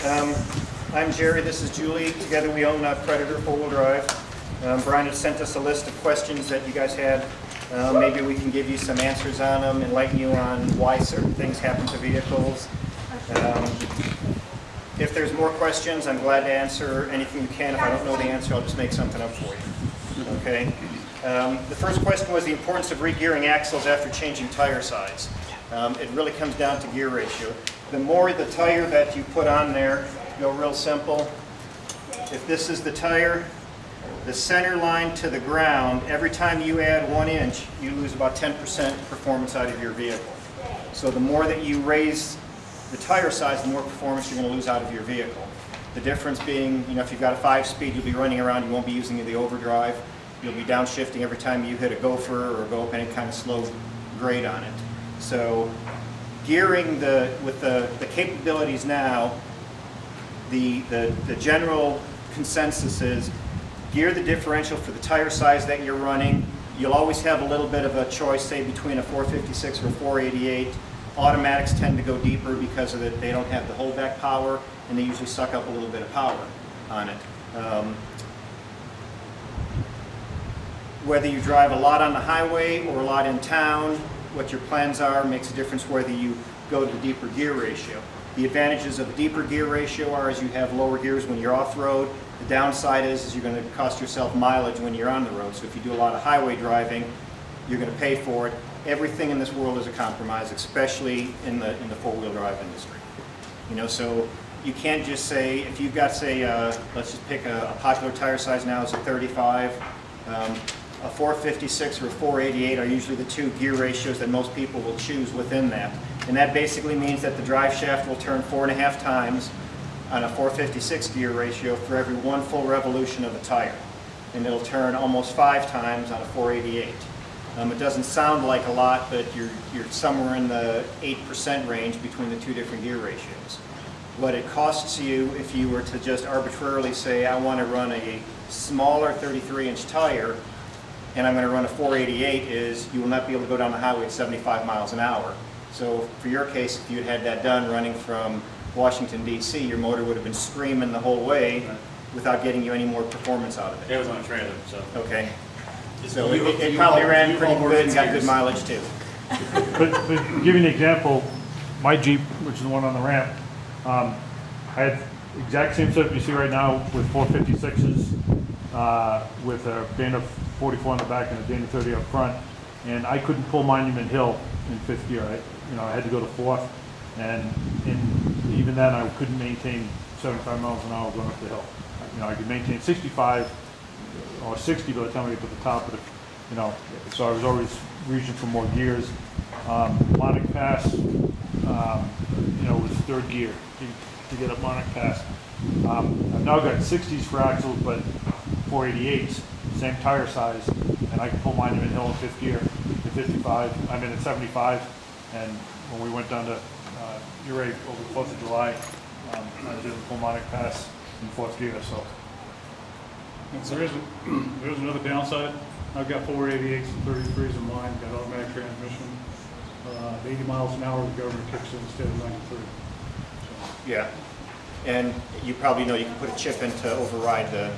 Um, I'm Jerry, this is Julie. Together we own Predator 4-wheel drive. Brian has sent us a list of questions that you guys had. Maybe we can give you some answers on them, enlighten you on why certain things happen to vehicles. If there's more questions, I'm glad to answer anything you can. If I don't know the answer, I'll just make something up for you. Okay. The first question was the importance of re-gearing axles after changing tire size. It really comes down to gear ratio. The more the tire that you put on there, go real simple. If this is the tire, the center line to the ground, every time you add 1 inch, you lose about 10% performance out of your vehicle. So the more that you raise the tire size, the more performance you're going to lose out of your vehicle. The difference being, if you've got a 5-speed, you'll be running around, you won't be using the overdrive. You'll be downshifting every time you hit a gopher or go up any kind of slow grade on it. So gearing with the capabilities now, the general consensus is gear the differential for the tire size that you're running. You'll always have a little bit of a choice, say between a 456 or a 488. Automatics tend to go deeper because of they don't have the holdback power, and they usually suck up a little bit of power on it. Whether you drive a lot on the highway or a lot in town, what your plans are makes a difference whether you go to the deeper gear ratio. The advantages of a deeper gear ratio are you have lower gears when you're off-road. The downside is you're going to cost yourself mileage when you're on the road. So if you do a lot of highway driving, you're going to pay for it. Everything in this world is a compromise, especially in the 4-wheel drive industry. So you can't just say, if you've got, say, let's just pick a popular tire size now is a 35. A 456 or a 488 are usually the 2 gear ratios that most people will choose within that. And that basically means that the drive shaft will turn 4.5 times on a 456 gear ratio for every 1 full revolution of the tire. And it'll turn almost 5 times on a 488. It doesn't sound like a lot, but you're somewhere in the 8% range between the 2 different gear ratios. What it costs you if you were to just arbitrarily say, I want to run a smaller 33-inch tire, and I'm going to run a 488, is you will not be able to go down the highway at 75 miles an hour. So for your case, if you had that done running from Washington, D.C., your motor would have been screaming the whole way without getting you any more performance out of it. It was on a trailer, so. Okay. So it probably ran pretty good and got good mileage too. But to give you an example, my Jeep, which is the one on the ramp, I had the exact same setup you see right now with 456s, with a Dana 44 on the back and a Dana 30 up front, and I couldn't pull Monument Hill in 5th gear. I had to go to 4th, and even then I couldn't maintain 75 miles an hour going up the hill. I could maintain 65 or 60 by the time I get to the top of it, so I was always reaching for more gears. Monarch Pass, was 3rd gear to get up Monarch Pass. I've now got 60s for axles, but 488s, same tire size, and I can pull Monument Hill in 5th gear at 55. I'm in at 75, and when we went down to Uray over the 4th of July, I was able to pull Monarch Pass in 4th gear. So there's another downside. I've got 488s and 33s in mine, got automatic transmission. 80 miles an hour, the government kicks in instead of 93. So. Yeah, and you probably know you can put a chip in to override the.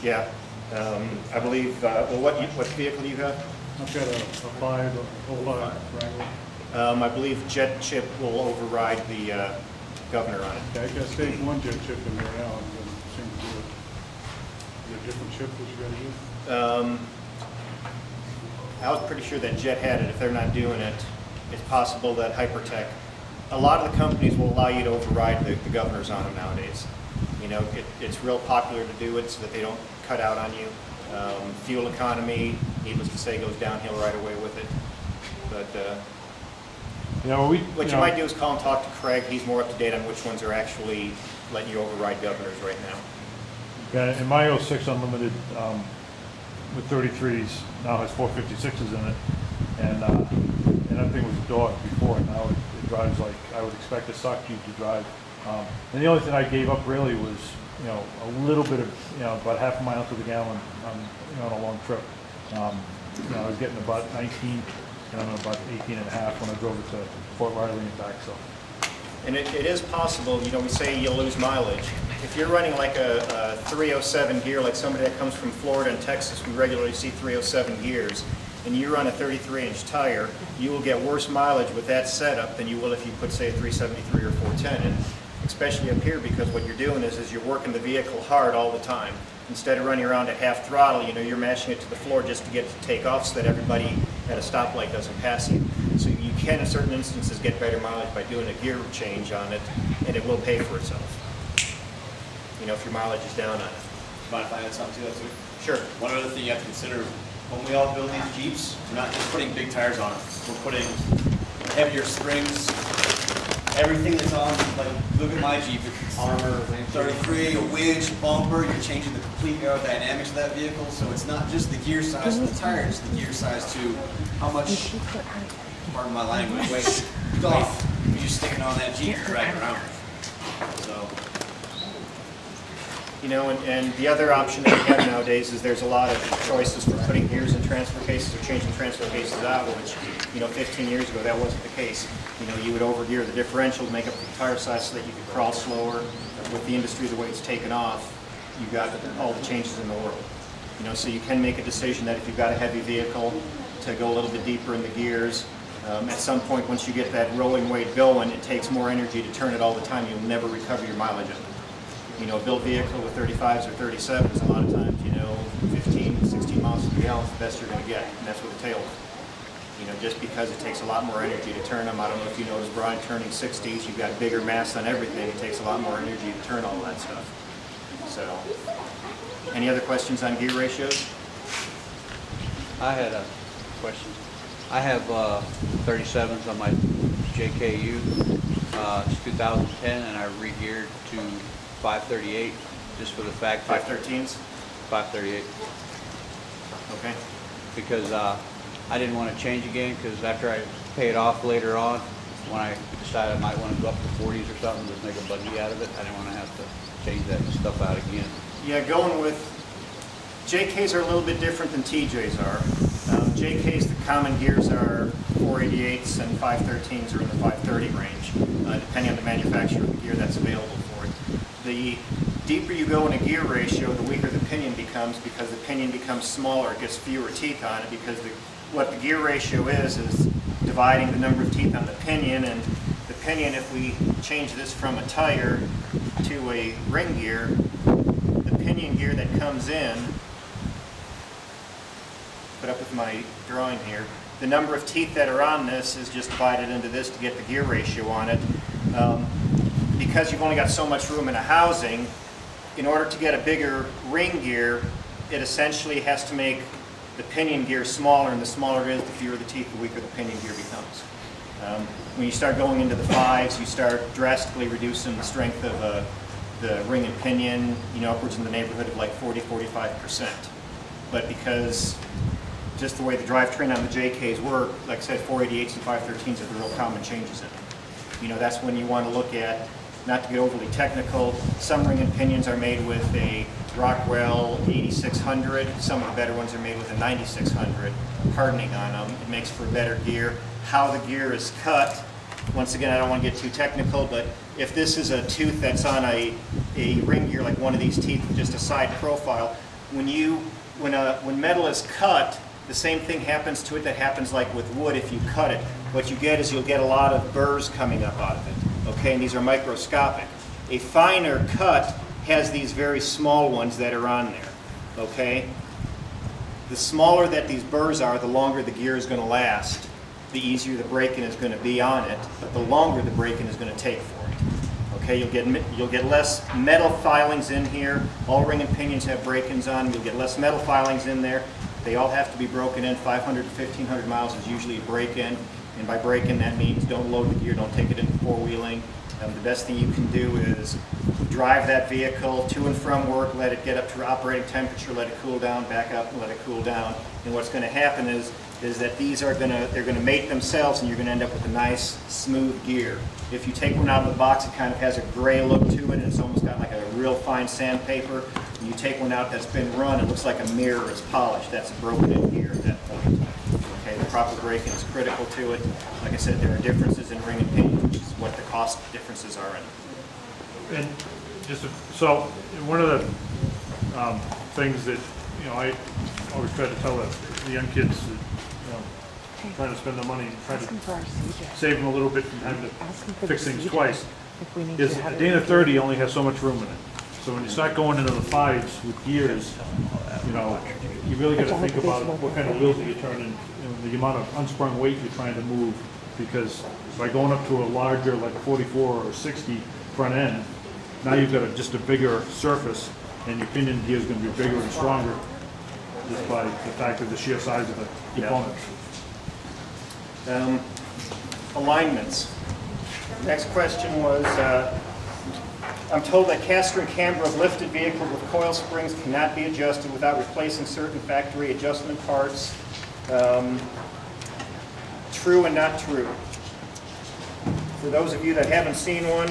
Yeah, I believe. Well, what vehicle do you have? I've got a 5 Wrangler. I believe Jet Chip will override the governor on it. Okay, I've got stage 1 Jet Chip in there now. I'm going to seem to do it. Is there a different chip that you got to use? I was pretty sure that Jet had it. If they're not doing it, it's possible that Hypertech, a lot of the companies will allow you to override the governors on them nowadays. It's real popular to do it so that they don't cut out on you. Fuel economy, needless to say, goes downhill right away with it. But what you might do is call and talk to Craig. He's more up to date on which ones are actually letting you override governors right now. Yeah, and my 06 Unlimited with 33s now has 456s in it, and that thing was a dog before. Now it drives like I would expect a stock Jeep to drive. And the only thing I gave up really was a little bit of about half a mile to the gallon on a long trip. I was getting about 19, and I'm about 18 and a half when I drove it to Fort Riley and back. So And it is possible, you know, we say you'll lose mileage. If you're running like a 307 gear, like somebody that comes from Florida and Texas, we regularly see 307 gears, and you run a 33-inch tire, you will get worse mileage with that setup than you will if you put, say, a 373 or 410 in. Especially up here, because what you're doing is you're working the vehicle hard all the time. Instead of running around at half throttle, you know, you're mashing it to the floor just to get it to take off so that everybody at a stoplight doesn't pass you. So you can, in certain instances, get better mileage by doing a gear change on it, and it will pay for itself. You know, if your mileage is down on it. Mind if I add something to that too? Sure. One other thing you have to consider, when we all build these Jeeps, we're not just putting big tires on them. We're putting heavier springs, everything that's on, like, look at my Jeep, it's armor, 33, a winch, bumper, you're changing the complete aerodynamics of that vehicle, so it's not just the gear size of the tire, it's the gear size to how much, pardon my language, weight, stuff you're just sticking on that Jeep and dragging around. So. You know, and the other option that we have nowadays is there's a lot of choices for putting gears in transfer cases or changing transfer cases out, which, you know, 15 years ago that wasn't the case. You know, you would overgear the differential to make up the tire size so that you could crawl slower. With the industry the way it's taken off, you've got all the changes in the world. You know, so you can make a decision that if you've got a heavy vehicle, to go a little bit deeper in the gears. At some point, once you get that rolling weight going, it takes more energy to turn it all the time. You'll never recover your mileage of it. You know, a built vehicle with 35s or 37s, a lot of times, you know, 15, 16 miles per gallon is the best you're going to get, and that's with a tail lift. You know, just because it takes a lot more energy to turn them. I don't know if you noticed, Brian, turning 60s, you've got bigger mass on everything. It takes a lot more energy to turn all that stuff. So, any other questions on gear ratios? I had a question. I have 37s on my JKU. It's 2010, and I re-geared to 538 just for the fact that 513s? 538 Okay. because I didn't want to change again, because after I pay it off later on, when I decided I might want to go up to 40s or something, just make a buggy out of it, I didn't want to have to change that stuff out again. Yeah, going with JKs are a little bit different than TJs are. JKs, the common gears are 488s and 513s are in the 530 range, depending on the manufacturer of the gear that's available for it. The deeper you go in a gear ratio, the weaker the pinion becomes, because the pinion becomes smaller, it gets fewer teeth on it, because what the gear ratio is dividing the number of teeth on the pinion, and the pinion, if we change this from a tire to a ring gear, the pinion gear that comes in, put up with my drawing here, the number of teeth that are on this is just divided into this to get the gear ratio on it. Because you've only got so much room in a housing, in order to get a bigger ring gear, it essentially has to make the pinion gear smaller, and the smaller it is, the fewer the teeth, the weaker the pinion gear becomes. When you start going into the 5s, you start drastically reducing the strength of the ring and pinion, you know, upwards in the neighborhood of like 40–45%. But because just the way the drivetrain on the JKs work, like I said, 488s and 513s are the real common changes in them. You know, that's when you want to look at, not to get overly technical, some ring and pinions are made with a Rockwell 8600. Some of the better ones are made with a 9600 hardening on them. It makes for a better gear. How the gear is cut, once again, I don't want to get too technical, but if this is a tooth that's on a ring gear, like one of these teeth with just a side profile, when metal is cut, the same thing happens to it that happens like with wood if you cut it. What you get is you'll get a lot of burrs coming up out of it, okay, and these are microscopic. A finer cut has these very small ones that are on there, okay? The smaller that these burrs are, the longer the gear is going to last, the easier the braking is going to be on it, but the longer the braking is going to take for it. Okay, you'll get less metal filings in here. All ring and pinions have break-ins on. You'll get less metal filings in there. They all have to be broken in. 500 to 1,500 miles is usually a break-in. And by break-in, that means don't load the gear, don't take it into four-wheeling. The best thing you can do is drive that vehicle to and from work, let it get up to operating temperature, let it cool down, back up, and let it cool down. And what's going to happen is that these are they're going to mate themselves, and you're going to end up with a nice, smooth gear. If you take one out of the box, it kind of has a gray look to it, and it's almost got like a real fine sandpaper. When you take one out that's been run, it looks like a mirror. It's polished. That's a broken-in gear at that point. Okay, the proper braking is critical to it. Like I said, there are differences in ring and pinion, which is what the cost differences are in it. And so one of the things that, I always try to tell the young kids that, trying to spend their money and try to save them a little bit from having to fix things twice, is a Dana 30 only has so much room in it. So when you start going into the 5s with gears, you really got to think about what kind of wheels that you're turning, the amount of unsprung weight you're trying to move, because by going up to a larger, like a 44 or 60 front end, now you've got just a bigger surface, and your pinion gear is going to be bigger and stronger just by the fact of the sheer size of the components. Alignments. Next question was, I'm told that caster and camber of lifted vehicles with coil springs cannot be adjusted without replacing certain factory adjustment parts. True and not true. For those of you that haven't seen one,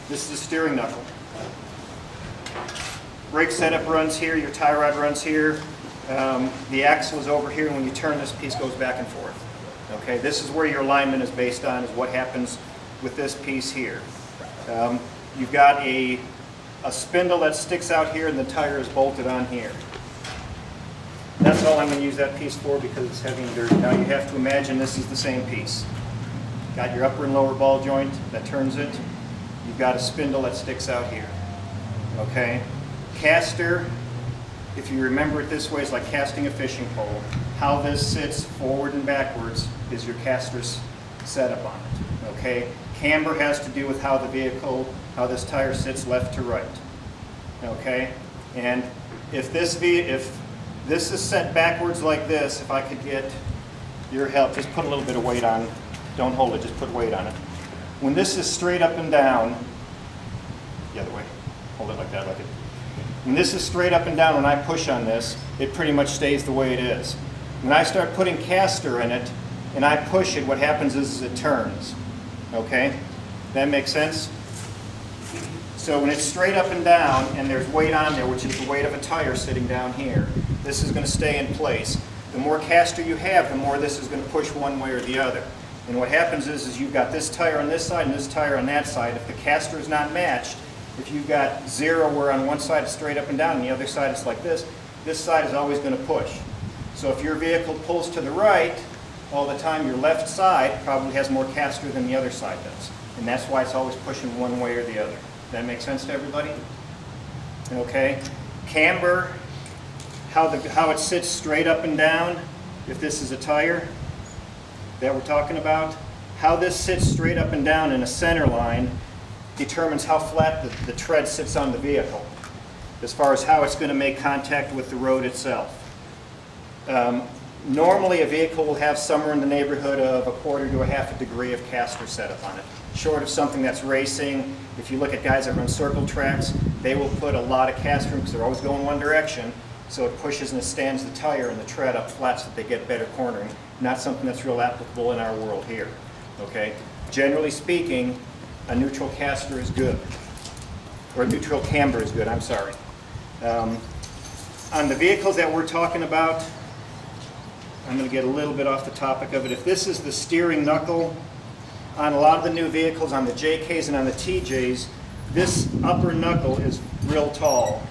this is a steering knuckle. Brake setup runs here, your tie rod runs here. The axle is over here, and when you turn, this piece goes back and forth. Okay, this is where your alignment is based on, is what happens with this piece here. You've got a spindle that sticks out here, and the tire is bolted on here. That's all I'm going to use that piece for, because it's heavy and dirty. Now you have to imagine this is the same piece. Got your upper and lower ball joint that turns it. You've got a spindle that sticks out here. Okay? Caster, if you remember it this way, is like casting a fishing pole. How this sits forward and backwards is your caster's setup on it. Okay? Camber has to do with how the vehicle, how this tire sits left to right. Okay? And if this is set backwards like this, if I could get your help, just put a little bit of weight on. Don't hold it, just put weight on it. When this is straight up and down, the other way, hold it like that, like it. When this is straight up and down, when I push on this, it pretty much stays the way it is. When I start putting caster in it, and I push it, what happens is it turns. Okay? That makes sense? So when it's straight up and down, and there's weight on there, which is the weight of a tire sitting down here, this is going to stay in place. The more caster you have, the more this is going to push one way or the other. And what happens is you've got this tire on this side and this tire on that side. If the caster is not matched, if you've got zero where on one side it's straight up and down and the other side is like this side is always going to push. So if your vehicle pulls to the right all the time, your left side probably has more caster than the other side does. And that's why it's always pushing one way or the other. Does that make sense to everybody? Okay. Camber, how it sits straight up and down, if this is a tire that we're talking about, how this sits straight up and down in a center line determines how flat the tread sits on the vehicle, as far as how it's going to make contact with the road itself. Normally a vehicle will have somewhere in the neighborhood of 1/4 to 1/2 degree of caster setup on it. Short of something that's racing, if you look at guys that run circle tracks, they will put a lot of caster in because they're always going one direction, so it pushes and it stands the tire and the tread up flat so that they get better cornering. Not something that's real applicable in our world here. Okay? Generally speaking, a neutral caster is good, or a neutral camber is good, I'm sorry. On the vehicles that we're talking about, I'm going to get a little bit off the topic of it. If this is the steering knuckle, on a lot of the new vehicles, on the JKs and on the TJs, this upper knuckle is real tall.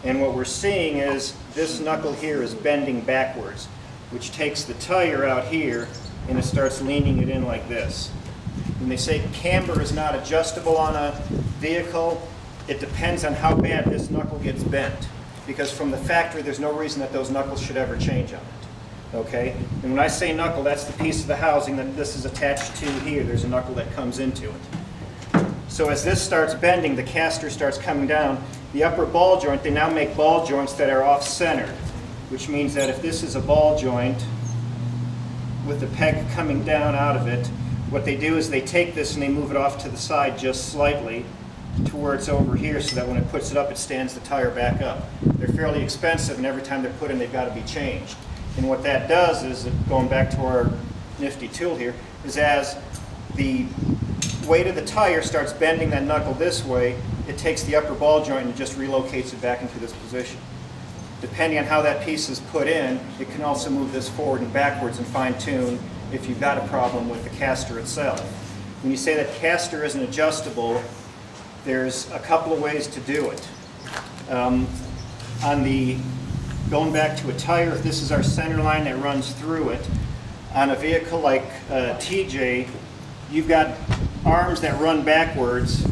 And what we're seeing is this knuckle here is bending backwards, which takes the tire out here and it starts leaning it in like this. When they say camber is not adjustable on a vehicle, it depends on how bad this knuckle gets bent. Because from the factory, there's no reason that those knuckles should ever change on it. Okay? And when I say knuckle, that's the piece of the housing that this is attached to here. There's a knuckle that comes into it. So as this starts bending, the caster starts coming down. The upper ball joint, they now make ball joints that are off-centered, which means that if this is a ball joint with the peg coming down out of it, what they do is they take this and they move it off to the side just slightly to where it's over here so that when it puts it up, it stands the tire back up. They're fairly expensive, and every time they're put in, they've got to be changed. And what that does is, going back to our nifty tool here, is as the weight of the tire starts bending that knuckle this way, it takes the upper ball joint and just relocates it back into this position. Depending on how that piece is put in, it can also move this forward and backwards and fine-tune if you've got a problem with the caster itself. When you say that caster isn't adjustable, there's a couple of ways to do it. Going back to a tire, if this is our center line that runs through it, on a vehicle like TJ, you've got arms that run backwards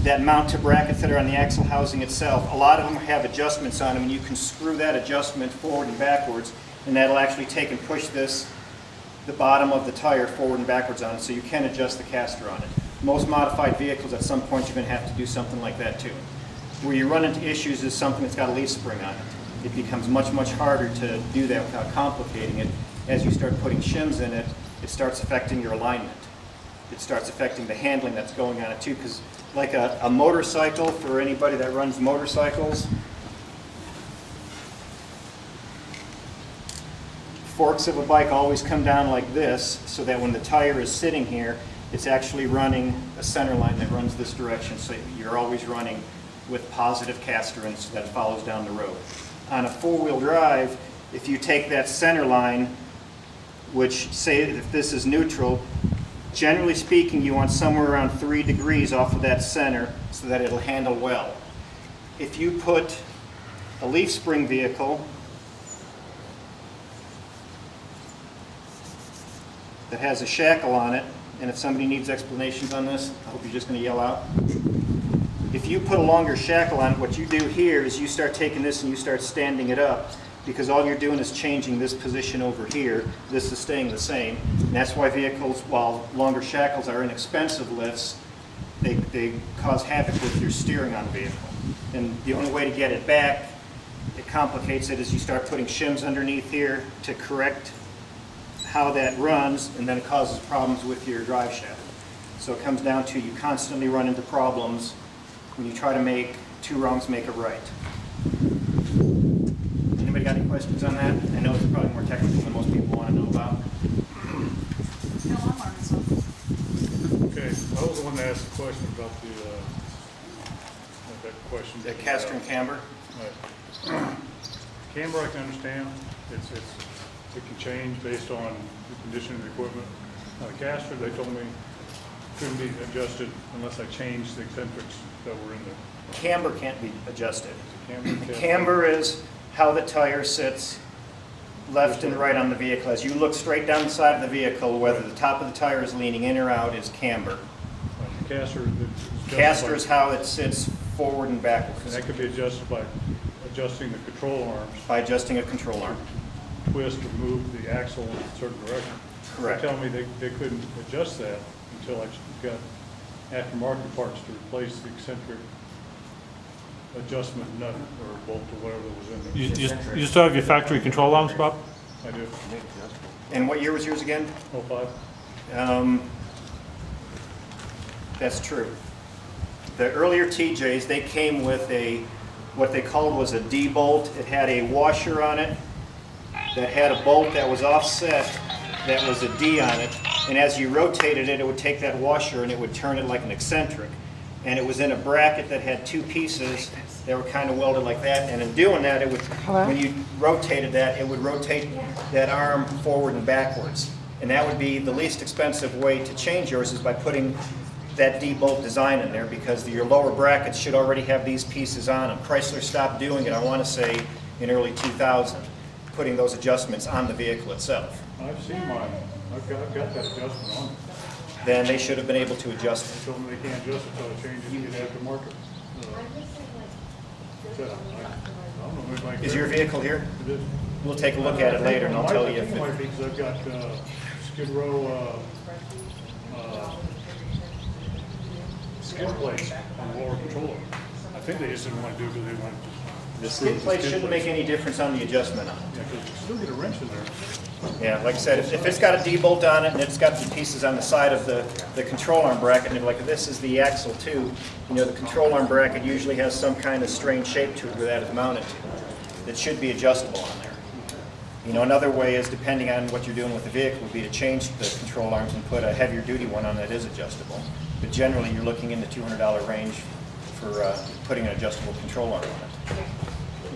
that mount to brackets that are on the axle housing itself. A lot of them have adjustments on them, and you can screw that adjustment forward and backwards, and that'll actually take and push the bottom of the tire forward and backwards on it, so you can adjust the caster on it. Most modified vehicles, at some point, you're going to have to do something like that too. Where you run into issues is something that's got a leaf spring on it. It becomes much, much harder to do that without complicating it. As you start putting shims in it, it starts affecting your alignment. It starts affecting the handling that's going on it too, because like a motorcycle, for anybody that runs motorcycles, forks of a bike always come down like this, so that when the tire is sitting here, it's actually running a center line that runs this direction, so you're always running with positive caster in so that it follows down the road. On a four-wheel drive, if you take that center line, which say if this is neutral, generally speaking you want somewhere around 3 degrees off of that center so that it'll handle well. If you put a leaf spring vehicle that has a shackle on it, and if somebody needs explanations on this, I hope you're just going to yell out. If you put a longer shackle on it, what you do here is you start taking this and you start standing it up, because all you're doing is changing this position over here. This is staying the same. And that's why vehicles, while longer shackles are inexpensive lifts, they cause havoc with your steering on the vehicle. And the only way to get it back, it complicates it, is you start putting shims underneath here to correct how that runs, and then it causes problems with your drive shaft. So it comes down to you constantly run into problems when you try to make two wrongs make a right. Anybody got any questions on that? I know it's probably more technical than most people want to know about. No, I'm learning something. Okay, I was the one that asked the question about that question. The caster and camber? Right. Camber I can understand. It can change based on the condition of the equipment. The caster, they told me, couldn't be adjusted unless I changed the eccentrics that were in there. Camber can't be adjusted. Camber, Camber is how the tire sits left and right on the vehicle. As you look straight down the side of the vehicle, whether the top of the tire is leaning in or out is camber. The caster, Caster is how it sits forward and and backwards that could be adjusted by adjusting the control arms, by adjusting a control arm. twist or move the axle in a certain direction. Correct. They tell me they couldn't adjust that until I got aftermarket parts to replace the eccentric adjustment nut or bolt or whatever was in there. You still have your factory control arms, Bob? I do. And what year was yours again? 05. That's true. The earlier TJs, they came with what they called was a D-bolt. It had a washer on it that had a bolt that was offset that was a D on it, and as you rotated it, it would take that washer and it would turn it like an eccentric. And it was in a bracket that had two pieces that were kind of welded like that, and in doing that, it would, when you rotated that, it would rotate that arm forward and backwards. And that would be the least expensive way to change yours, is by putting that D-bolt design in there, because your lower brackets should already have these pieces on them. Chrysler stopped doing it, I want to say, in early 2000, putting those adjustments on the vehicle itself. I've seen mine. I've got that adjustment on. Then they should have been able to adjust it. They told me they can't adjust it until I change it and get aftermarket. So, I don't know if anybody Is your vehicle here? It is. We'll take a look at it later and I'll tell you if I think it might it... be because I've got Skid Row skid plates on the lower controller. I think they just didn't want to do it because they wanted to. The skid plate shouldn't make any difference on the adjustment on it. Yeah, because you still get a wrench in there. Yeah, like I said, if it's got a D-bolt on it and it's got the pieces on the side of the control arm bracket, and they're like, this is the axle too, you know, the control arm bracket usually has some kind of strange shape to it where that is mounted to. That should be adjustable on there. You know, another way is, depending on what you're doing with the vehicle, would be to change the control arms and put a heavier duty one on that is adjustable. But generally, you're looking in the $200 range for putting an adjustable control arm on it.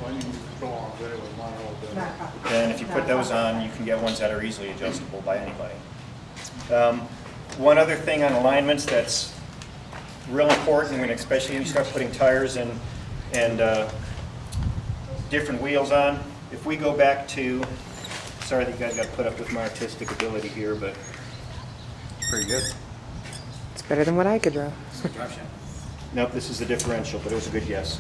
Mine you can control arms anyway, mine are all done. And if you put those on, you can get ones that are easily adjustable by anybody. One other thing on alignments that's real important, when especially when you start putting tires and different wheels on. If we go back to, sorry that you guys got put up with my artistic ability here, but pretty good. It's better than what I could draw. Nope, this is the differential, but it was a good guess.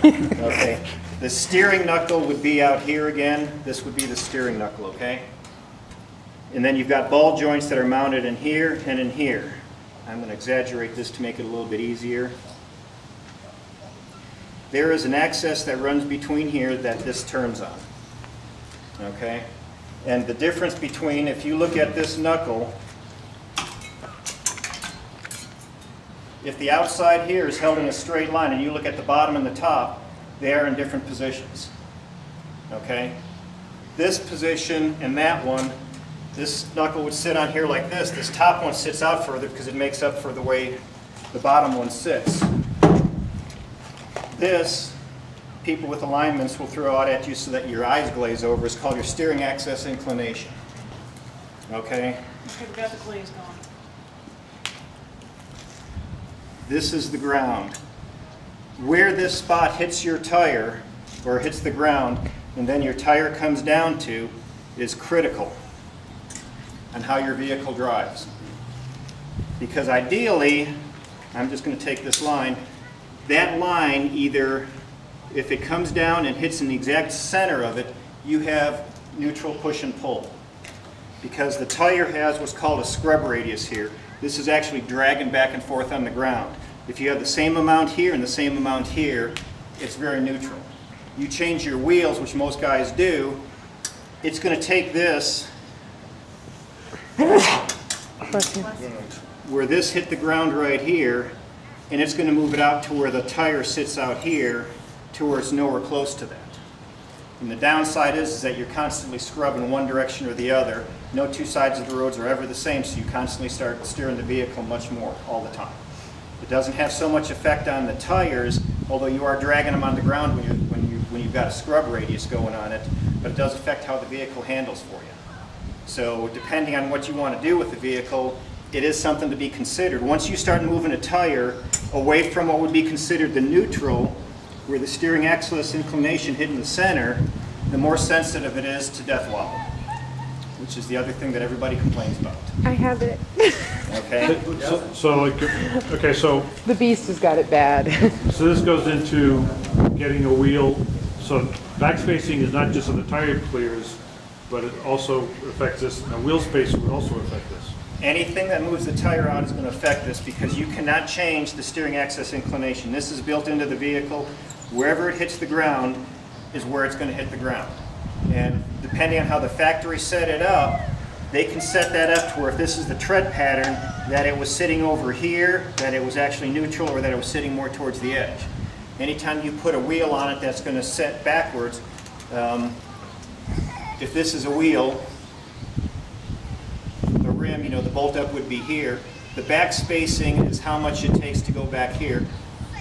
Okay, the steering knuckle would be out here again. This would be the steering knuckle, okay? And then you've got ball joints that are mounted in here and in here. I'm going to exaggerate this to make it a little bit easier. There is an axis that runs between here that this turns on, okay? And the difference between, if you look at this knuckle, if the outside here is held in a straight line and you look at the bottom and the top, they are in different positions, okay? This position and that one, this knuckle would sit on here like this. This top one sits out further because it makes up for the way the bottom one sits. This, people with alignments will throw out at you so that your eyes glaze over. It's called your steering axis inclination, okay? Okay, we got the glaze going. This is the ground. Where this spot hits your tire, or hits the ground, and then your tire comes down to, is critical on how your vehicle drives. Because ideally, I'm just going to take this line, that line either, if it comes down and hits in the exact center of it, you have neutral push and pull. Because the tire has what's called a scrub radius here. This is actually dragging back and forth on the ground. If you have the same amount here and the same amount here, it's very neutral. You change your wheels, which most guys do, it's going to take this, where this hit the ground right here, and it's going to move it out to where the tire sits out here, to where it's nowhere close to that. And the downside is that you're constantly scrubbing one direction or the other. No two sides of the roads are ever the same, so you constantly start steering the vehicle much more all the time. It doesn't have so much effect on the tires, although you are dragging them on the ground when you've got a scrub radius going on it, but it does affect how the vehicle handles for you. So depending on what you want to do with the vehicle, it is something to be considered. Once you start moving a tire away from what would be considered the neutral, where the steering axis inclination hit in the center, the more sensitive it is to death wobble, which is the other thing that everybody complains about. I have it. Okay? So The beast has got it bad. so this goes into getting a wheel. So backspacing is not just on the tire clears, but it also affects this. Now wheel spacing would also affect this. Anything that moves the tire out is going to affect this because you cannot change the steering axis inclination. This is built into the vehicle. Wherever it hits the ground is where it's going to hit the ground. And depending on how the factory set it up, they can set that up to where if this is the tread pattern, that it was sitting over here, that it was actually neutral, or that it was sitting more towards the edge. Anytime you put a wheel on it that's going to set backwards, if this is a wheel, the rim, you know, the bolt up would be here. The back spacing is how much it takes to go back here.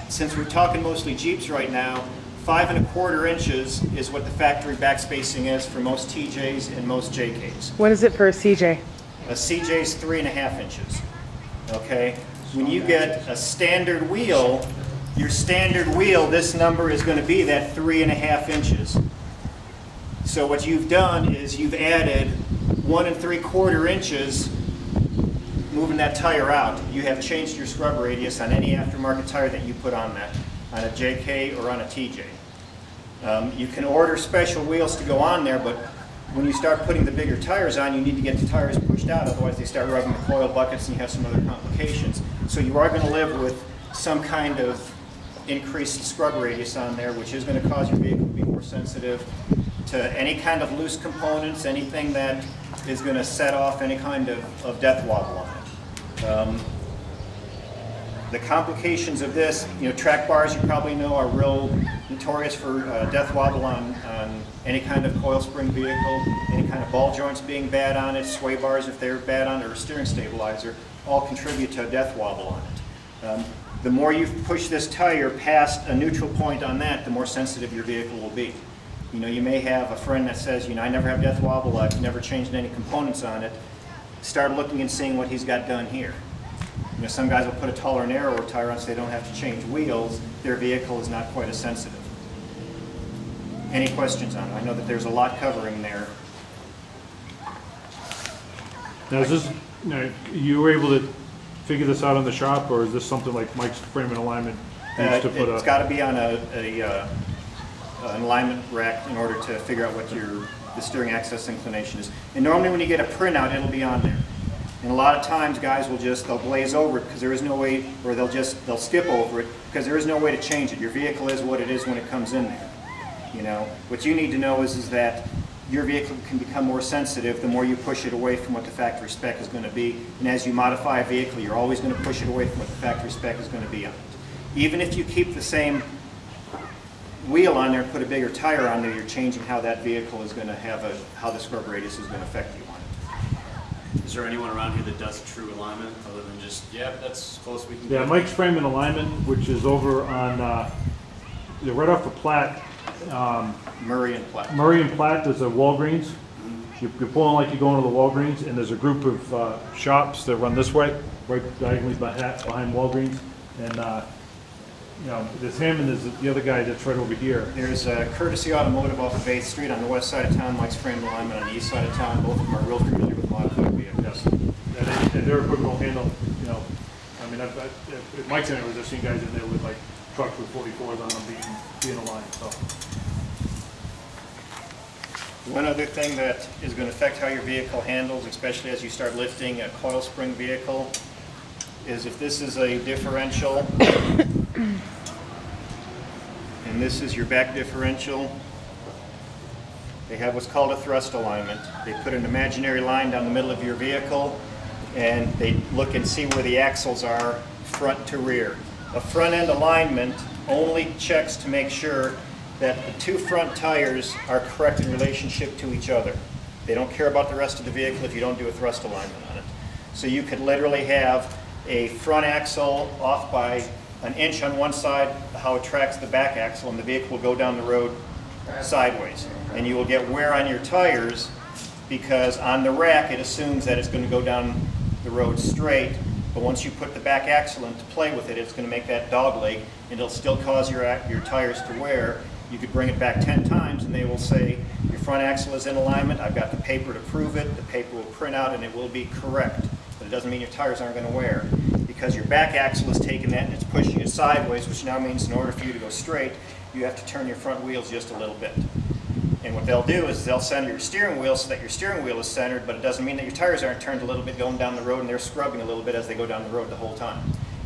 Since we're talking mostly Jeeps right now, 5 1/4 inches is what the factory back spacing is for most TJs and most JKs. What is it for a CJ? A CJ is 3 1/2 inches. Okay? When you get a standard wheel, your standard wheel, this number is going to be that 3 1/2 inches. So what you've done is you've added 1 3/4 inches moving that tire out. You have changed your scrub radius on any aftermarket tire that you put on that, on a JK or on a TJ. You can order special wheels to go on there, but when you start putting the bigger tires on, you need to get the tires pushed out, otherwise they start rubbing the coil buckets and you have some other complications. So you are going to live with some kind of increased scrub radius on there, which is going to cause your vehicle to be more sensitive to any kind of loose components, anything that is going to set off any kind of death wobble on it. The complications of this, you know, track bars you probably know are real notorious for death wobble on any kind of coil spring vehicle, any kind of ball joints being bad on it, sway bars if they're bad on it, or a steering stabilizer, all contribute to a death wobble on The more you push this tire past a neutral point on that, the more sensitive your vehicle will be. You know, you may have a friend that says, you know, I never have death wobble, I've never changed any components on it. Start looking and seeing what he's got done here. You know, some guys will put a taller and narrower tire on so they don't have to change wheels. Their vehicle is not quite as sensitive. Any questions on it? I know that there's a lot covering there. Now, is this, you know, you were able to figure this out in the shop, or is this something like Mike's frame and alignment needs to put It's got to be on an alignment rack in order to figure out what the steering axis inclination is. And normally when you get a printout, it'll be on there. And a lot of times guys will they'll glaze over it because there is no way, or they'll skip over it because there is no way to change it. Your vehicle is what it is when it comes in there. You know, what you need to know is that your vehicle can become more sensitive the more you push it away from what the factory spec is going to be. And as you modify a vehicle, you're always going to push it away from what the factory spec is going to be on it. Even if you keep the same wheel on there, put a bigger tire on there, you're changing how that vehicle is going to how the scrub radius is going to affect you on it. Is there anyone around here that does true alignment other than just, yeah, that's close we can Yeah, get? Mike's frame and alignment, which is over on, right off of Platte, Murray and Platte. Murray and Platte, there's a Walgreens. You're pulling like you're going to the Walgreens, and there's a group of shops that run this way, right diagonally behind Walgreens. And, you know, there's him and there's the other guy that's right over here. There's Courtesy Automotive off of 8th Street on the west side of town, Mike's frame and alignment on the east side of town. Both of them are real familiar with modified vehicles. And their equipment will handle, you know, I mean, if Mike's in there, I've seen guys in there with like trucks with 44s on them being aligned, so. One other thing that is going to affect how your vehicle handles, especially as you start lifting a coil spring vehicle, is if this is a differential, and this is your back differential, they have what's called a thrust alignment. They put an imaginary line down the middle of your vehicle, and they look and see where the axles are front to rear. A front end alignment only checks to make sure that the two front tires are correct in relationship to each other. They don't care about the rest of the vehicle if you don't do a thrust alignment on it. So you could literally have a front axle off by an inch on one side, how it tracks the back axle, and the vehicle will go down the road sideways. And you will get wear on your tires because on the rack it assumes that it's going to go down the road straight, but once you put the back axle into play with it, it's going to make that dog leg, and it'll still cause your tires to wear. You could bring it back 10 times and they will say, your front axle is in alignment, I've got the paper to prove it, the paper will print out and it will be correct. But it doesn't mean your tires aren't going to wear, because your back axle is taking that and it's pushing it sideways, which now means in order for you to go straight, you have to turn your front wheels just a little bit. And what they'll do is they'll center your steering wheel so that your steering wheel is centered, but it doesn't mean that your tires aren't turned a little bit going down the road and they're scrubbing a little bit as they go down the road the whole time.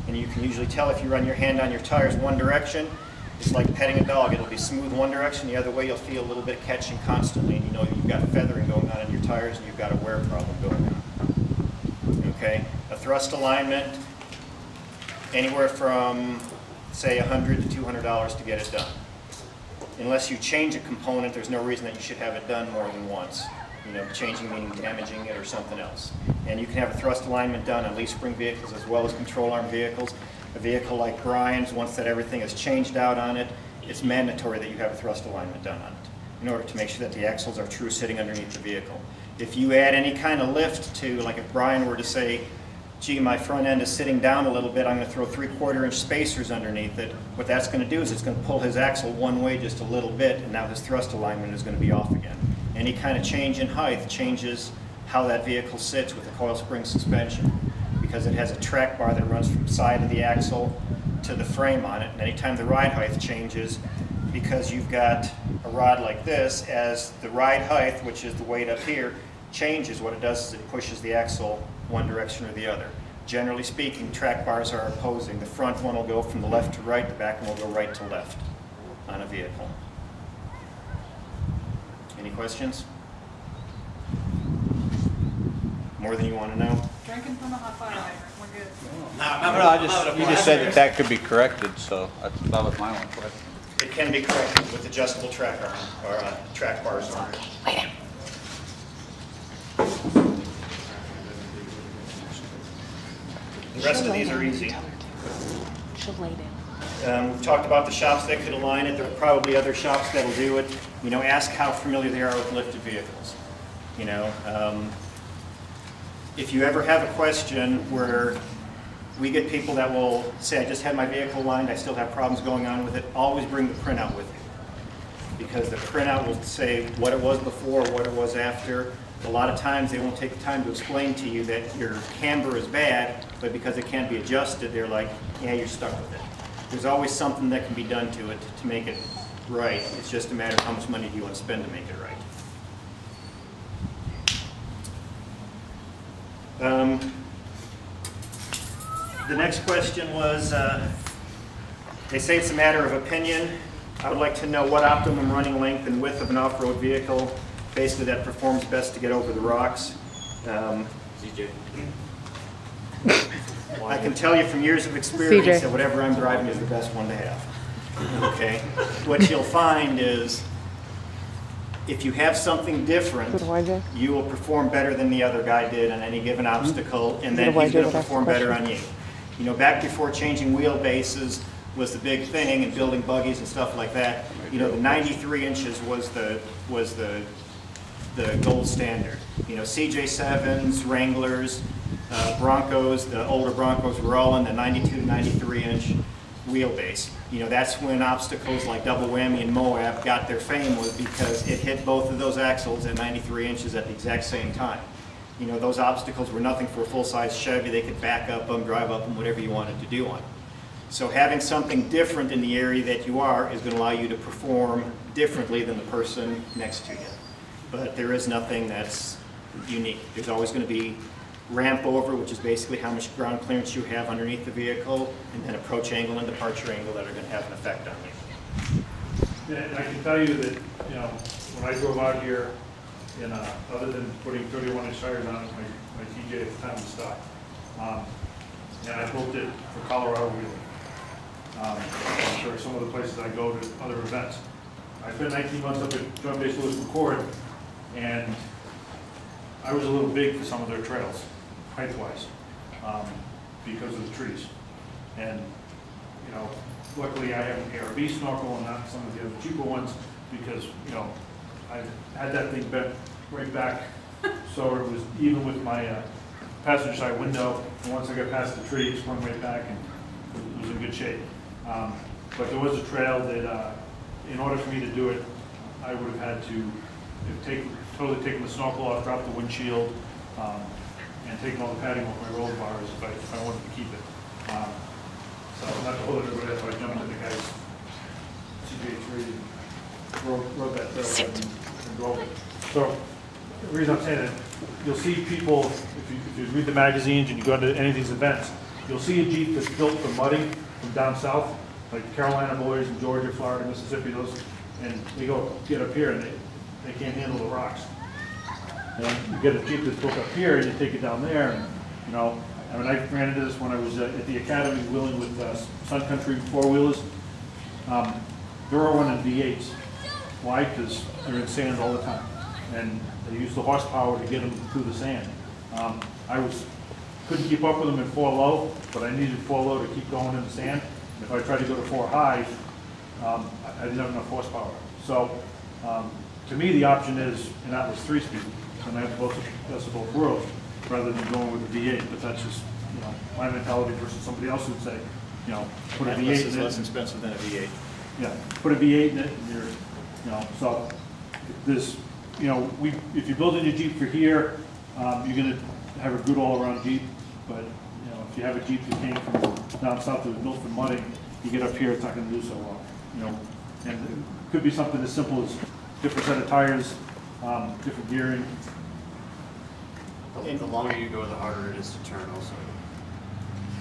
And you can usually tell if you run your hand on your tires one direction, it's like petting a dog. It'll be smooth one direction, the other way you'll feel a little bit of catching constantly, and you know you've got feathering going on in your tires and you've got a wear problem going on. Okay, a thrust alignment, anywhere from say $100 to $200 to get it done. Unless you change a component, there's no reason that you should have it done more than once. You know, changing meaning damaging it or something else. And you can have a thrust alignment done on leaf spring vehicles as well as control arm vehicles. A vehicle like Brian's, once that everything is changed out on it, it's mandatory that you have a thrust alignment done on it in order to make sure that the axles are true sitting underneath the vehicle. If you add any kind of lift to, like if Brian were to say, gee, my front end is sitting down a little bit, I'm going to throw 3/4 inch spacers underneath it. What that's going to do is it's going to pull his axle one way just a little bit, and now his thrust alignment is going to be off again. Any kind of change in height changes how that vehicle sits with the coil spring suspension, because it has a track bar that runs from the side of the axle to the frame on it. And anytime the ride height changes, because you've got a rod like this, as the ride height, which is the weight up here, changes, what it does is it pushes the axle one direction or the other. Generally speaking, track bars are opposing. The front one will go from the left to right, the back one will go right to left on a vehicle. Any questions? More than you want to know? Drinking from a hot fire hydrant, we're good. No, you just said that could be corrected, so that was my one question. It can be corrected with adjustable track arm or track bars on it. The rest of these are easy. She'll lay down. We've talked about the shops that could align it. There are probably other shops that'll do it. You know, ask how familiar they are with lifted vehicles. You know, if you ever have a question where we get people that will say, I just had my vehicle aligned, I still have problems going on with it, always bring the printout with you. Because the printout will say what it was before, what it was after. A lot of times they won't take the time to explain to you that your camber is bad, but because it can't be adjusted, they're like, yeah, you're stuck with it. There's always something that can be done to it to make it right. It's just a matter of how much money do you want to spend to make it right. The next question was, they say it's a matter of opinion. I would like to know what optimum running length and width of an off-road vehicle, basically that performs best to get over the rocks. CJ. I can tell you from years of experience CJ. that whatever I'm driving is the best one to have. Okay? What you'll find is, if you have something different, Is it a YJ? you will perform better than the other guy did on any given obstacle, and Is it then a he's YJ going to that asked the perform better on question? you. You know, back before changing wheelbases was the big thing, and building buggies and stuff like that. You know, the 93 inches was the gold standard. You know, CJ7s, Wranglers, Broncos, the older Broncos were all in the 92 to 93 inch wheelbase. You know, that's when obstacles like Double Whammy and Moab got their fame, was because it hit both of those axles at 93 inches at the exact same time. You know, those obstacles were nothing for a full-size Chevy. They could back up them, drive up them, whatever you wanted to do on them. So having something different in the area that you are is going to allow you to perform differently than the person next to you. But there is nothing that's unique. There's always going to be ramp over, which is basically how much ground clearance you have underneath the vehicle, and then approach angle and departure angle that are going to have an effect on you. And I can tell you that, you know, when I drove out here, in, other than putting 31-inch tires on it, my TJ at the time was stock. And I built it for Colorado wheeling. For some of the places I go to other events. I spent 19 months up at Joint Base Lewis McChord, and I was a little big for some of their trails, height-wise, because of the trees. And, you know, luckily I have an ARB snorkel and not some of the other cheaper ones, because, you know, I had that thing bent right back, so it was even with my passenger side window, and once I got past the tree, it swung right back, and it was in good shape. But there was a trail that, in order for me to do it, I would have had to totally taken the snorkel off, dropped the windshield, and taken all the padding off my roll bars if I wanted to keep it. So not to hold everybody up, I jumped in the guy's CJ3 and rode that trail and drove it. So the reason I'm saying that, you'll see people, if you read the magazines and you go to any of these events, you'll see a Jeep that's built for mudding from down south, like Carolina boys in Georgia, Florida, Mississippi, those, and they get up here and they can't handle the rocks. And you get a Jeep that's built up here and you take it down there, and, you know, I mean, I ran into this when I was at the academy wheeling with Sun Country four-wheelers. They're all running V8s. Why? Because they're in sand all the time. And they use the horsepower to get them through the sand. I couldn't keep up with them in 4-low, but I needed 4-low to keep going in the sand. And if I tried to go to 4-high, I didn't have enough horsepower. So to me, the option is an Atlas 3-speed, and I have both of both worlds, rather than going with a V8. But that's just, you know, my mentality versus somebody else would say, you know, put a V8 Atlas in is it. less expensive than a V8. Yeah, put a V8 in it, and you're, you know, so this, you know, if you're building a Jeep for here, you're going to have a good all-around Jeep. But, you know, if you have a Jeep that came from down south that was built for mudding, you get up here, it's not going to do so well. You know, and it could be something as simple as different set of tires, different gearing. The longer you go, the harder it is to turn also.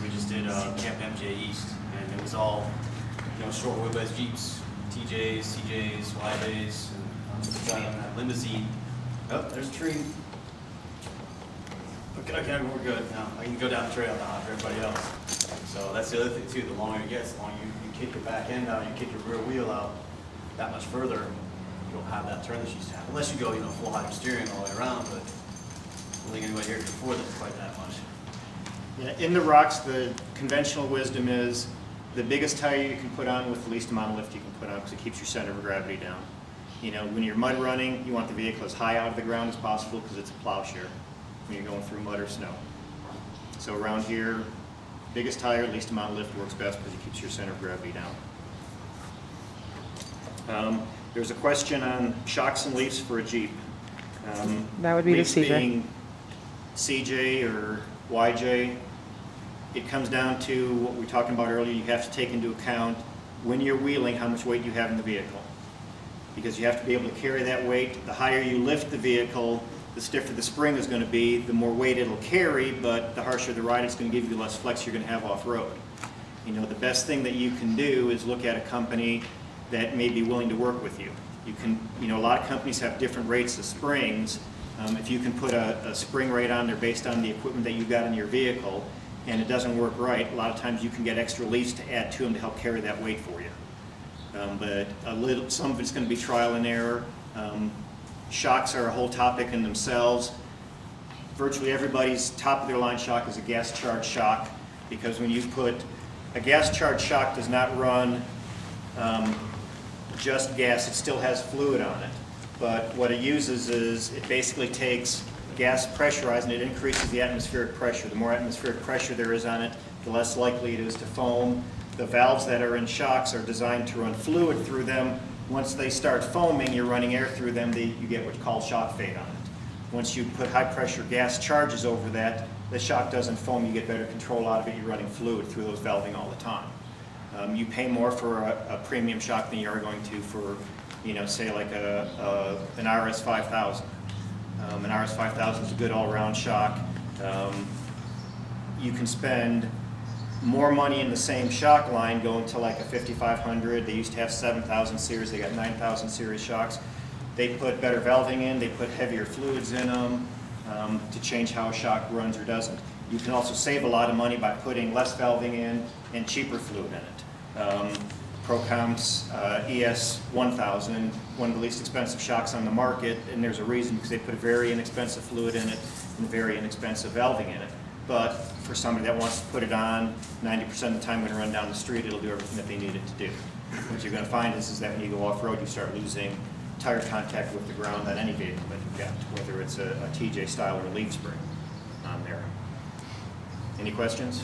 We just did Camp MJ East, and it was all, you know, short wheelbase Jeeps, TJs, CJs, YBAs, and driving that limousine. Oh, there's a tree. Okay, we're good now. I can go down the trail now after everybody else. So that's the other thing too, the longer it gets, the longer you kick your back end out, you kick your rear wheel out that much further, you don't have that turn that you used to have. Unless you go, you know, full high steering all the way around, but I don't think anybody here can afford it quite that much. Yeah, in the rocks, the conventional wisdom is the biggest tire you can put on with the least amount of lift you can put on because it keeps your center of gravity down. You know, when you're mud running, you want the vehicle as high out of the ground as possible because it's a plowshare when you're going through mud or snow. So around here, biggest tire, least amount of lift works best because it keeps your center of gravity down. There's a question on shocks and leaves for a Jeep. That would be the leaves CJ. being CJ or YJ. It comes down to what we were talking about earlier. You have to take into account when you're wheeling how much weight you have in the vehicle. Because you have to be able to carry that weight. The higher you lift the vehicle, the stiffer the spring is going to be, the more weight it'll carry, but the harsher the ride, it's going to give you the less flex you're going to have off-road. You know, the best thing that you can do is look at a company that may be willing to work with you. You can, you know, a lot of companies have different rates of springs. If you can put a spring rate on there based on the equipment that you've got in your vehicle, and it doesn't work right, a lot of times you can get extra leaves to add to them to help carry that weight for you. But some of it's going to be trial and error. Shocks are a whole topic in themselves. Virtually everybody's top of their line shock is a gas charged shock, because when you put a gas charged shock does not run just gas, it still has fluid on it. But what it uses is it basically takes gas pressurized and it increases the atmospheric pressure. The more atmospheric pressure there is on it, the less likely it is to foam. The valves that are in shocks are designed to run fluid through them. Once they start foaming, you're running air through them, you get what's called shock fade on it. Once you put high pressure gas charges over that, the shock doesn't foam, you get better control out of it, you're running fluid through those valving all the time. You pay more for a premium shock than you are going to for, you know, say like an RS 5000. An RS 5000 is a good all-around shock. You can spend more money in the same shock line going to like a 5500. They used to have 7000 series, they got 9000 series shocks. They put better valving in, they put heavier fluids in them to change how a shock runs or doesn't. You can also save a lot of money by putting less valving in and cheaper fluid in it. Procomp's ES 1000, one of the least expensive shocks on the market, and there's a reason, because they put a very inexpensive fluid in it and very inexpensive valving in it. But for somebody that wants to put it on, 90% of the time when you run down the street, it'll do everything that they need it to do. What you're going to find is that when you go off-road, you start losing tire contact with the ground on any vehicle that you've got, whether it's a TJ style or a leaf spring on there. Any questions?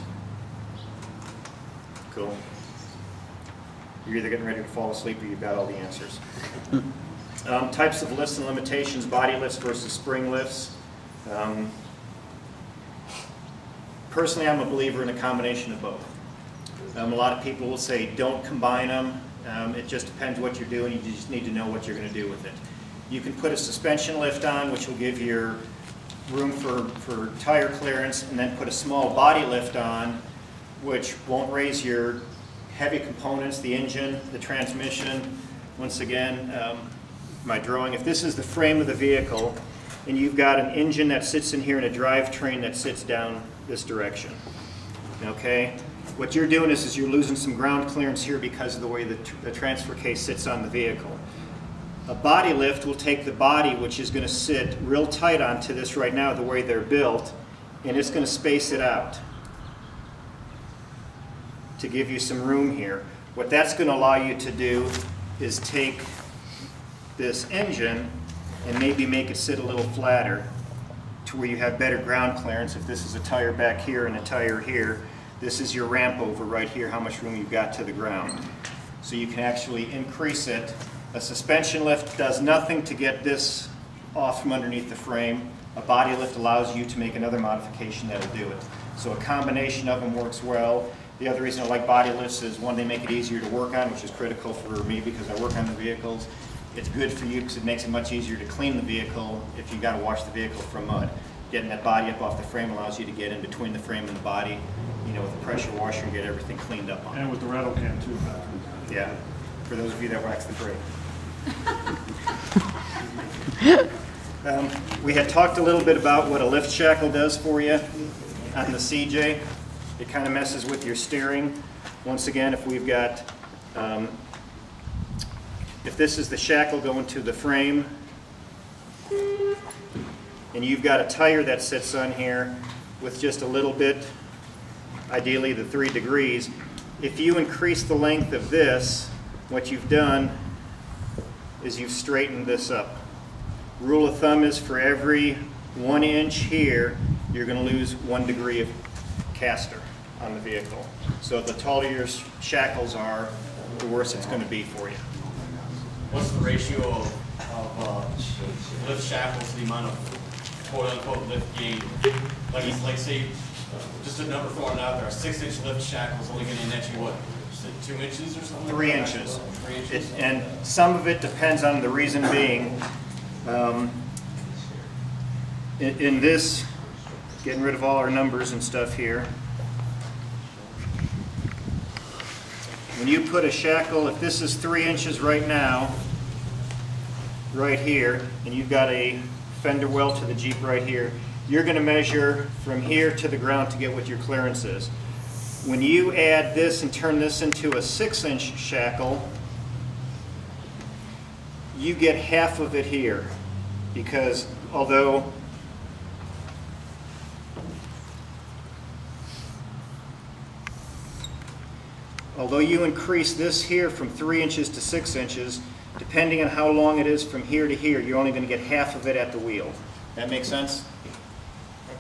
Cool. You're either getting ready to fall asleep or you've got all the answers. Types of lifts and limitations, body lifts versus spring lifts. Personally, I'm a believer in a combination of both. A lot of people will say don't combine them. It just depends what you're doing. You just need to know what you're going to do with it. You can put a suspension lift on, which will give your room for tire clearance, and then put a small body lift on, which won't raise your heavy components, the engine, the transmission. Once again, my drawing, if this is the frame of the vehicle, and you've got an engine that sits in here and a drivetrain that sits down this direction, okay? What you're doing is you're losing some ground clearance here because of the way the transfer case sits on the vehicle. A body lift will take the body, which is going to sit real tight onto this right now, the way they're built, and it's going to space it out to give you some room here. What that's going to allow you to do is take this engine and maybe make it sit a little flatter to where you have better ground clearance. If this is a tire back here and a tire here, this is your ramp over right here, how much room you've got to the ground. So you can actually increase it. A suspension lift does nothing to get this off from underneath the frame. A body lift allows you to make another modification that'll do it. So a combination of them works well. The other reason I like body lifts is, one, they make it easier to work on, which is critical for me because I work on the vehicles. It's good for you because it makes it much easier to clean the vehicle if you've got to wash the vehicle from mud. Getting that body up off the frame allows you to get in between the frame and the body, you know, with the pressure washer and get everything cleaned up on it. And with the rattle can too. Yeah, for those of you that wax the brake. We had talked a little bit about what a lift shackle does for you on the CJ. It kind of messes with your steering. Once again, if we've got, if this is the shackle going to the frame, and you've got a tire that sits on here with just a little bit ideally the 3 degrees. If you increase the length of this, what you've done is you've straightened this up. Rule of thumb is for every 1 inch here, you're going to lose 1 degree of caster on the vehicle. So the taller your shackles are, the worse it's going to be for you. What's the ratio of lift shackles to the amount of quote-unquote lift gain? Like say, just a number throwing it out there, a 6-inch lift shackle is only going to net you what? Is it 2 inches or something? 3 inches. 3 inches. And some of it depends on the reason being. In this, getting rid of all our numbers and stuff here. When you put a shackle, if this is 3 inches right now, right here, and you've got a fender well to the Jeep right here, you're going to measure from here to the ground to get what your clearance is. When you add this and turn this into a 6-inch shackle, you get half of it here, because although you increase this here from 3 inches to 6 inches, depending on how long it is from here to here, you're only going to get half of it at the wheel. That make sense?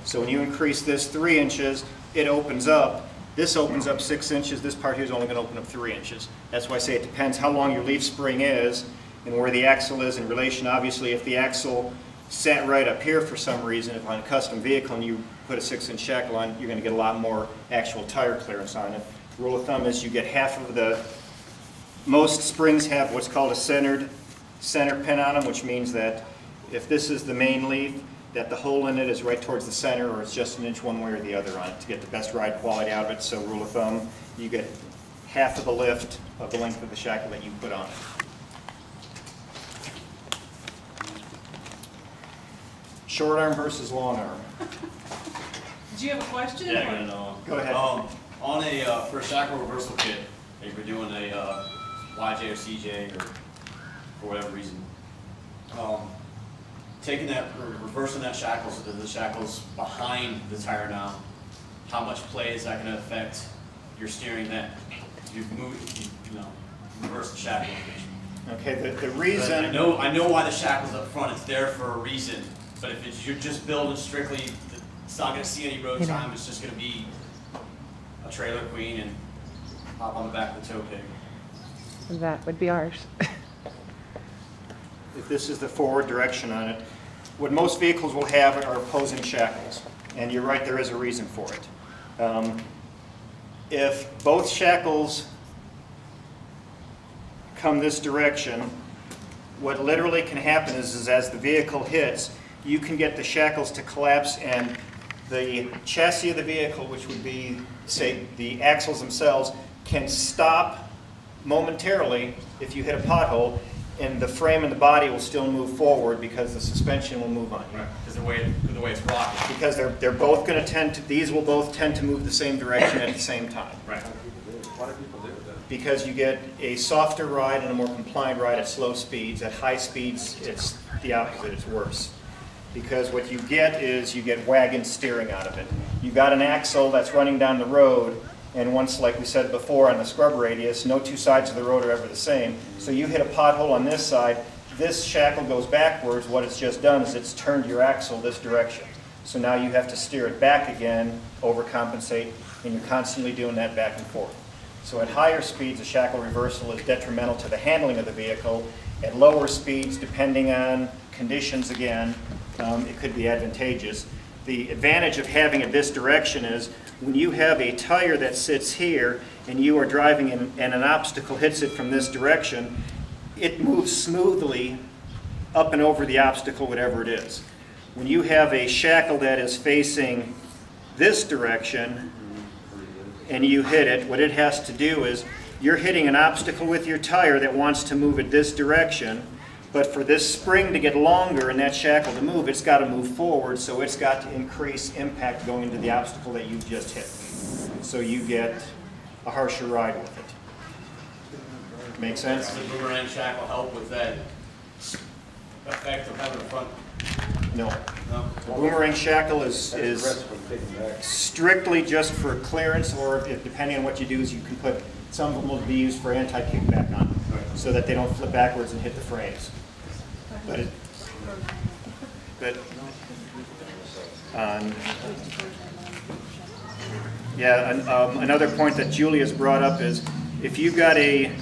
So when you increase this 3 inches, it opens up. This opens up 6 inches. This part here is only going to open up 3 inches. That's why I say it depends how long your leaf spring is and where the axle is in relation. Obviously, if the axle sat right up here for some reason, if on a custom vehicle and you put a 6-inch shackle on, you're going to get a lot more actual tire clearance on it. Rule of thumb is you get half of the, most springs have what's called a center pin on them, which means that if this is the main leaf, that the hole in it is right towards the center, or it's just an inch one way or the other on it to get the best ride quality out of it. So rule of thumb, you get half of the lift of the length of the shackle that you put on it. Short arm versus long arm. Did you have a question? Yeah, I know. Go ahead. On a for a shackle reversal kit, if you're doing a YJ or CJ or for whatever reason, taking that or reversing that shackle so that the shackle's behind the tire now, how much play is that going to affect your steering? That you've moved, you know, reverse the shackle. Okay, the reason. I know why the shackle's up front. It's there for a reason. But if it's, you're just building strictly, it's not going to see any road time. It's just going to be a trailer queen and hop on the back of the tow pig. That would be ours. If this is the forward direction on it, what most vehicles will have are opposing shackles. And you're right, there is a reason for it. If both shackles come this direction, what literally can happen is as the vehicle hits, you can get the shackles to collapse and the chassis of the vehicle, which would be, say, the axles themselves, can stop momentarily if you hit a pothole, and the frame and the body will still move forward because the suspension will move on you. Right, because the way it's rocking. Because they're both going to tend to, these will both tend to move the same direction at the same time. Right. Why do people do that? Because you get a softer ride and a more compliant ride at slow speeds. At high speeds, it's the opposite, it's worse. Because what you get is you get wagon steering out of it. You've got an axle that's running down the road, and once, like we said before, on the scrub radius, no two sides of the road are ever the same. So you hit a pothole on this side, this shackle goes backwards. What it's just done is it's turned your axle this direction. So now you have to steer it back again, overcompensate, and you're constantly doing that back and forth. So at higher speeds, a shackle reversal is detrimental to the handling of the vehicle. At lower speeds, depending on conditions again, it could be advantageous. The advantage of having it this direction is when you have a tire that sits here and you are driving and an obstacle hits it from this direction, it moves smoothly up and over the obstacle, whatever it is. When you have a shackle that is facing this direction and you hit it, what it has to do is you're hitting an obstacle with your tire that wants to move it this direction, but for this spring to get longer and that shackle to move, it's got to move forward, so it's got to increase impact going into the obstacle that you've just hit. So you get a harsher ride with it. Make sense? Does the boomerang shackle help with that effect of having a front No. No? The boomerang shackle That's the is rest from taking back. strictly just for clearance, or if, depending on what you do, is you can put, some of them will be used for anti-kickback on them, so that they don't flip backwards and hit the frames. But another point that Julia's brought up is, if you've got a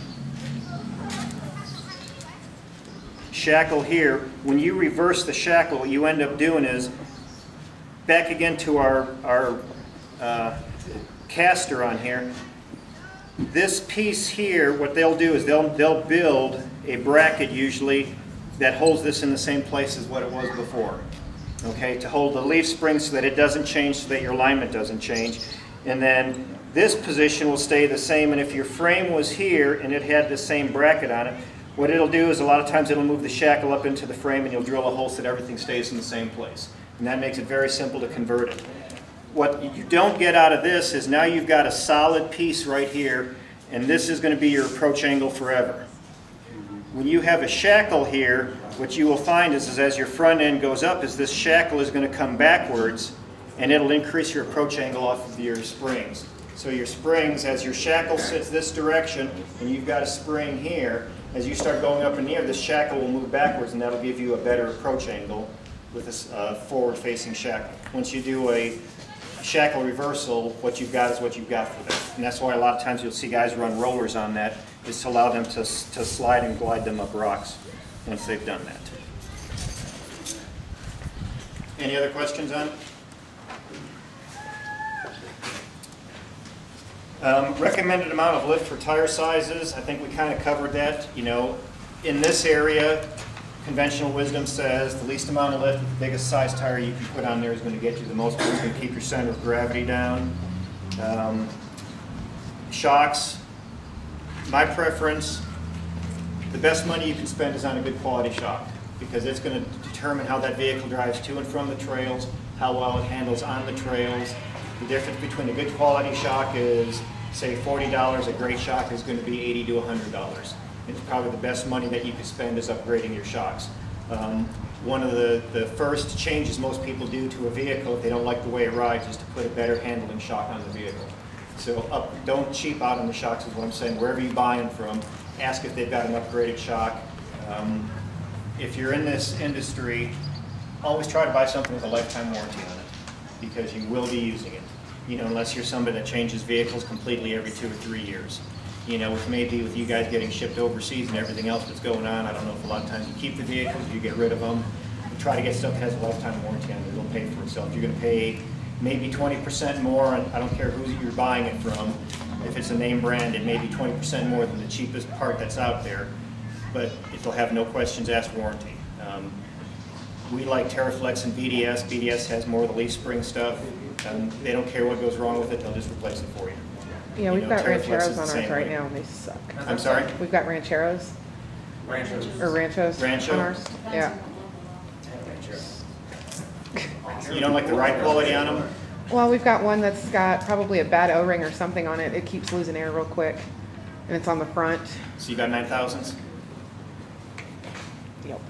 shackle here, when you reverse the shackle, what you end up doing is, back again to our caster on here, this piece here, what they'll do is they'll build a bracket usually that holds this in the same place as what it was before. Okay, to hold the leaf spring so that it doesn't change, so that your alignment doesn't change. And then this position will stay the same, and if your frame was here and it had the same bracket on it, what it'll do is a lot of times it'll move the shackle up into the frame and you'll drill a hole so that everything stays in the same place. And that makes it very simple to convert it. What you don't get out of this is now you've got a solid piece right here, and this is going to be your approach angle forever. When you have a shackle here, what you will find is as your front end goes up, is this shackle is going to come backwards, and it'll increase your approach angle off of your springs. So your springs, as your shackle sits this direction, and you've got a spring here, as you start going up in the air, this shackle will move backwards, and that'll give you a better approach angle with this forward-facing shackle. Once you do a shackle reversal, what you've got is what you've got for that. And that's why a lot of times you'll see guys run rollers on that, is to allow them to slide and glide them up rocks once they've done that. Any other questions on it? Recommended amount of lift for tire sizes, I think we kind of covered that. You know, in this area, conventional wisdom says the least amount of lift with the biggest size tire you can put on there is going to get you the most, it's going to keep your center of gravity down. Shocks, my preference, the best money you can spend is on a good quality shock, because it's going to determine how that vehicle drives to and from the trails, how well it handles on the trails. The difference between a good quality shock is, say, $40. A great shock is going to be $80 to $100. It's probably the best money that you could spend is upgrading your shocks. One of the first changes most people do to a vehicle if they don't like the way it rides is to put a better handling shock on the vehicle. So don't cheap out on the shocks is what I'm saying. Wherever you buy them from, ask if they've got an upgraded shock. If you're in this industry, always try to buy something with a lifetime warranty on it, because you will be using it. You know, unless you're somebody that changes vehicles completely every 2 or 3 years. You know, with maybe with you guys getting shipped overseas and everything else that's going on, I don't know if a lot of times you keep the vehicles, you get rid of them. You try to get stuff that has a lifetime warranty on it, it'll pay for itself. You're going to pay maybe 20% more, and I don't care who you're buying it from. If it's a name brand, it may be 20% more than the cheapest part that's out there, but it'll have no questions asked warranty. We like TerraFlex and BDS. BDS has more of the leaf spring stuff. They don't care what goes wrong with it, they'll just replace it for you. Yeah, we've got TerraFlex is Rancheros the on same ours right way. now, and they suck. I'm sorry? We've got Rancheros, Ranchos. or Ranchos Rancho? on ours. Yeah. You don't like the ride quality on them? Well, we've got one that's got probably a bad O-ring or something on it. It keeps losing air real quick, and it's on the front. So you got 9,000s? Yep.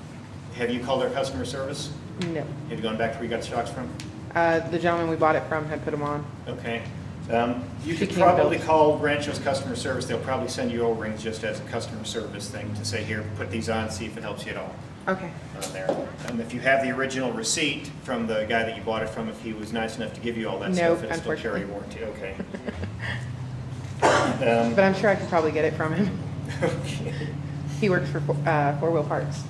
Have you called our customer service? No. Have you gone back to where you got the shocks from? The gentleman we bought it from had put them on. Okay. You could She came probably built. call Rancho's customer service. They'll probably send you O-rings just as a customer service thing to say, here, put these on, see if it helps you at all Okay. on there. If you have the original receipt from the guy that you bought it from, if he was nice enough to give you all that No, stuff, it'll still carry unfortunately. warranty. Okay. But I'm sure I could probably get it from him. Okay. He works for Four Wheel Parts.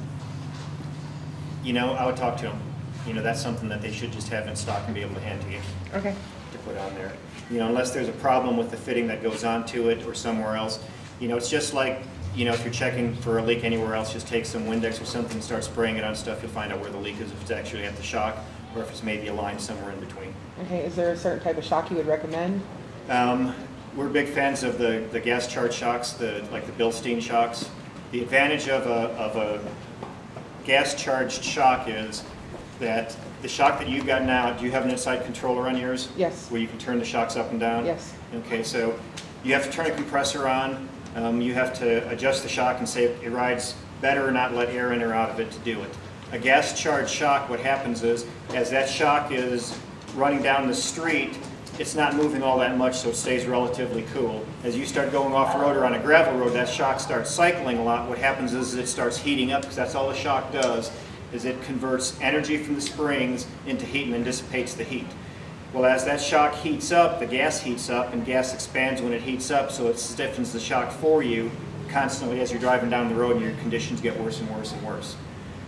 You know, I would talk to him. You know, that's something that they should just have in stock and be able to hand to you Okay. to put on there. You know, unless there's a problem with the fitting that goes onto it or somewhere else. You know, it's just like, you know, if you're checking for a leak anywhere else, just take some Windex or something and start spraying it on stuff. You'll find out where the leak is, if it's actually at the shock or if it's maybe a line somewhere in between. Okay, is there a certain type of shock you would recommend? We're big fans of the gas charge shocks, like the Bilstein shocks. The advantage of a gas charged shock is that the shock that you've got now, do you have an inside controller on yours? Yes. Where you can turn the shocks up and down? Yes. Okay, so you have to turn a compressor on. You have to adjust the shock and say it rides better or not let air in or out of it to do it. A gas charged shock, what happens is, as that shock is running down the street, it's not moving all that much, so it stays relatively cool. As you start going off-road or on a gravel road, that shock starts cycling a lot. What happens is it starts heating up, because that's all the shock does, is it converts energy from the springs into heat and then dissipates the heat. Well, as that shock heats up, the gas heats up, and gas expands when it heats up, so it stiffens the shock for you constantly as you're driving down the road and your conditions get worse and worse and worse.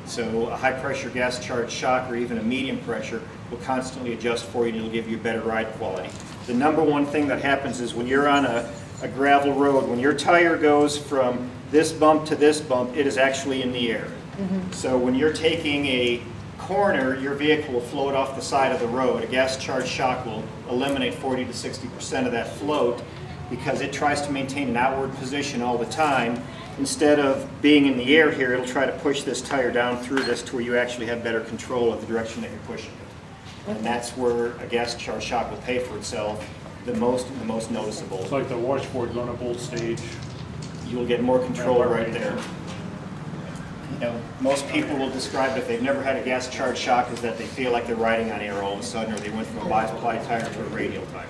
So a high-pressure gas-charged shock or even a medium pressure will constantly adjust for you and it'll give you better ride quality. The number one thing that happens is when you're on a gravel road, when your tire goes from this bump to this bump, it is actually in the air. So when you're taking a corner, your vehicle will float off the side of the road. A gas-charged shock will eliminate 40 to 60% of that float because it tries to maintain an outward position all the time. Instead of being in the air here, it'll try to push this tire down through this to where you actually have better control of the direction that you're pushing it. And that's where a gas-charged shock will pay for itself the most noticeable. It's like the washboard runnable stage. You will get more control right there. You know, most people will describe if they've never had a gas-charged shock is that they feel like they're riding on air all of a sudden, or they went from a bi-ply tire to a radial tire.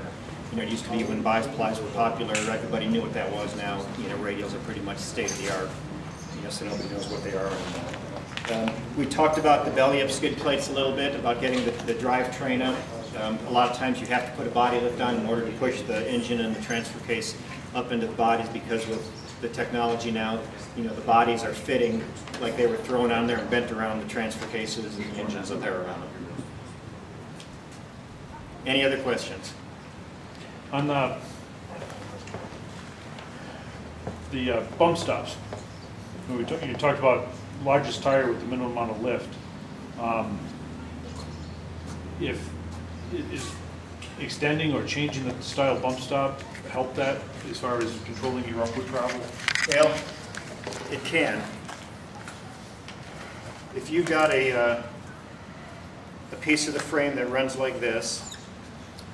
You know, it used to be when bi-plies were popular, everybody knew what that was. Now, you know, radials are pretty much state-of-the-art. You know, so nobody knows what they are anymore. We talked about the belly-up skid plates a little bit, about getting the drivetrain up. A lot of times you have to put a body lift on in order to push the engine and the transfer case up into the bodies, because with the technology now, you know, the bodies are fitting like they were thrown on there and bent around the transfer cases and the engines that they're around. Any other questions? On the bump stops, you talked about largest tire with the minimum amount of lift. If is extending or changing the style bump stop help that as far as controlling your upward travel? Well, it can. If you've got a piece of the frame that runs like this,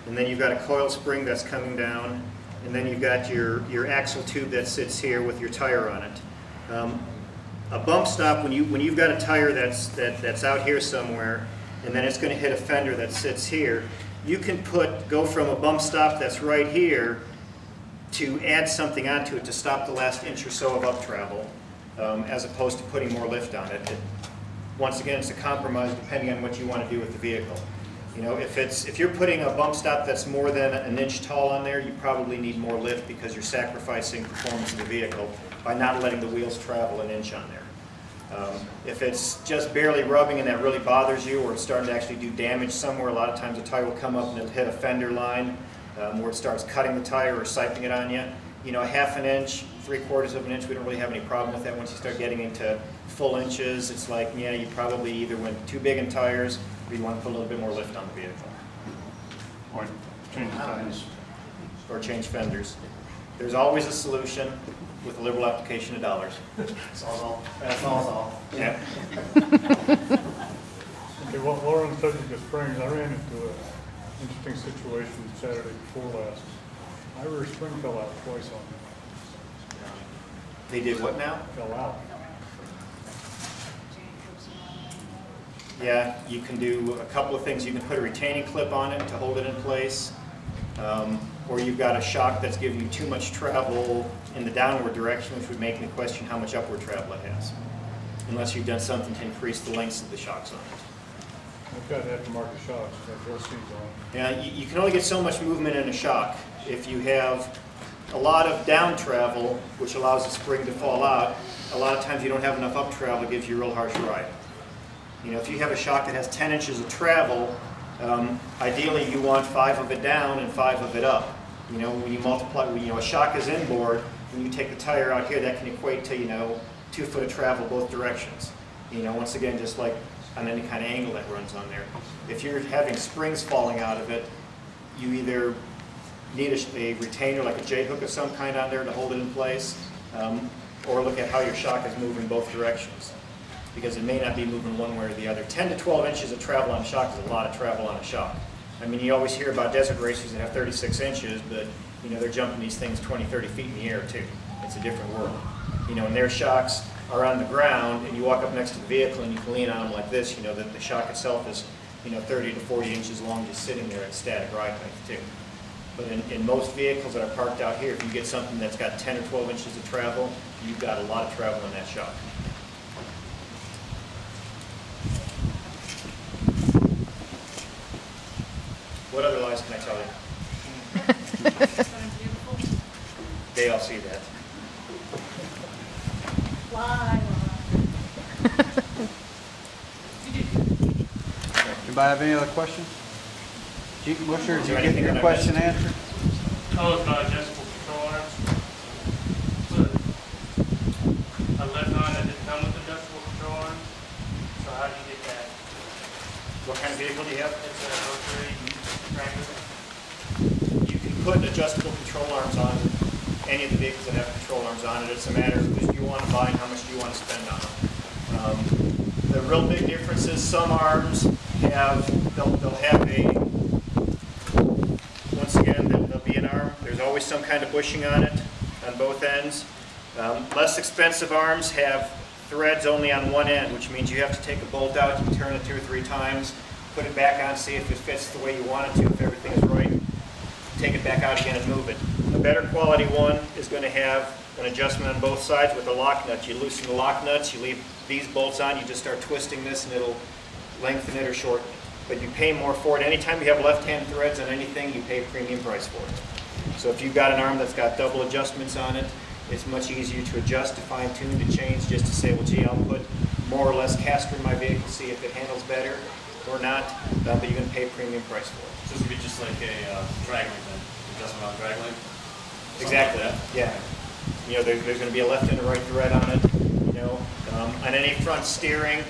and then you've got a coil spring that's coming down, and then you've got your axle tube that sits here with your tire on it. A bump stop, when you've got a tire that's out here somewhere, and then it's going to hit a fender that sits here, you can go from a bump stop that's right here to add something onto it to stop the last inch or so of up travel, as opposed to putting more lift on it. Once again, it's a compromise depending on what you want to do with the vehicle. You know, if you're putting a bump stop that's more than an inch tall on there, you probably need more lift because you're sacrificing performance of the vehicle by not letting the wheels travel an inch on there. If it's just barely rubbing and that really bothers you, or it's starting to actually do damage somewhere, a lot of times the tire will come up and it'll hit a fender line where it starts cutting the tire or siping it on you. You know, 1/2 inch, 3/4 of an inch, we don't really have any problem with that. Once you start getting into full inches, it's like, yeah, you probably either went too big in tires or you want to put a little bit more lift on the vehicle. Or change the tires? Or change fenders. There's always a solution with a liberal application of dollars. That's all. Yeah. Okay, well, while we're on the subject of springs, I ran into an interesting situation Saturday before last. My rear spring fell out twice on me. They did what now? Fell out. Yeah, you can do a couple of things. You can put a retaining clip on it to hold it in place, or you've got a shock that's giving you too much travel in the downward direction, which would make me question how much upward travel it has, unless you've done something to increase the lengths of the shocks on it. I've got aftermarket shocks that those things on. Yeah, you can only get so much movement in a shock. If you have a lot of down travel, which allows the spring to fall out, a lot of times you don't have enough up travel, it gives you a real harsh ride. You know, if you have a shock that has 10 inches of travel, ideally you want 5 of it down and 5 of it up. You know, when you multiply, you know, a shock is inboard, when you take the tire out here, that can equate to, you know, 2 foot of travel both directions. You know, once again, just like on any kind of angle that runs on there. If you're having springs falling out of it, you either need a retainer, like a J-hook of some kind on there to hold it in place, or look at how your shock is moving both directions, because it may not be moving one way or the other. 10 to 12 inches of travel on a shock is a lot of travel on a shock. I mean, you always hear about desert racers that have 36 inches, but, you know, they're jumping these things 20, 30 feet in the air, too. It's a different world. You know, in their shocks, are on the ground and you walk up next to the vehicle and you can lean on them like this, you know that the shock itself is 30 to 40 inches long just sitting there at static ride height too. But in most vehicles that are parked out here, if you get something that's got 10 or 12 inches of travel, you've got a lot of travel in that shock. What other lies can I tell you? Beautiful. They all see that. Lie. Anybody have any other questions? Chief Busher, Is did there you get anything your that I question missed? answered? Those digestible control arms. But a left nine that didn't come with adjustable control arms. So how do you get that? What kind of vehicle do you have? It's a rotary Wrangler. You can put adjustable control arms on any of the vehicles that have control arms on it. It's a matter of who you want to buy and how much do you want to spend on them. The real big difference is some arms have, they'll have a, once again, there'll be an arm. There's always some kind of bushing on it, on both ends. Less expensive arms have threads only on one end, which means you have to take a bolt out, you turn it 2 or 3 times, put it back on, see if it fits the way you want it to, if everything is right. Take it back out again and move it. A better quality one is going to have an adjustment on both sides with the lock nut. You loosen the lock nuts, you leave these bolts on, you just start twisting this and it'll lengthen it or shorten it. But you pay more for it. Anytime you have left-hand threads on anything, you pay a premium price for it. So if you've got an arm that's got double adjustments on it, it's much easier to adjust, to fine-tune, to change, just to say, well, gee, I'll put more or less caster in my vehicle, see if it handles better or not, but you're going to pay a premium price for it. So this would be just like a drag link then, adjustment on drag link? Exactly, yeah. There's going to be a left and a right thread on it. On any front steering,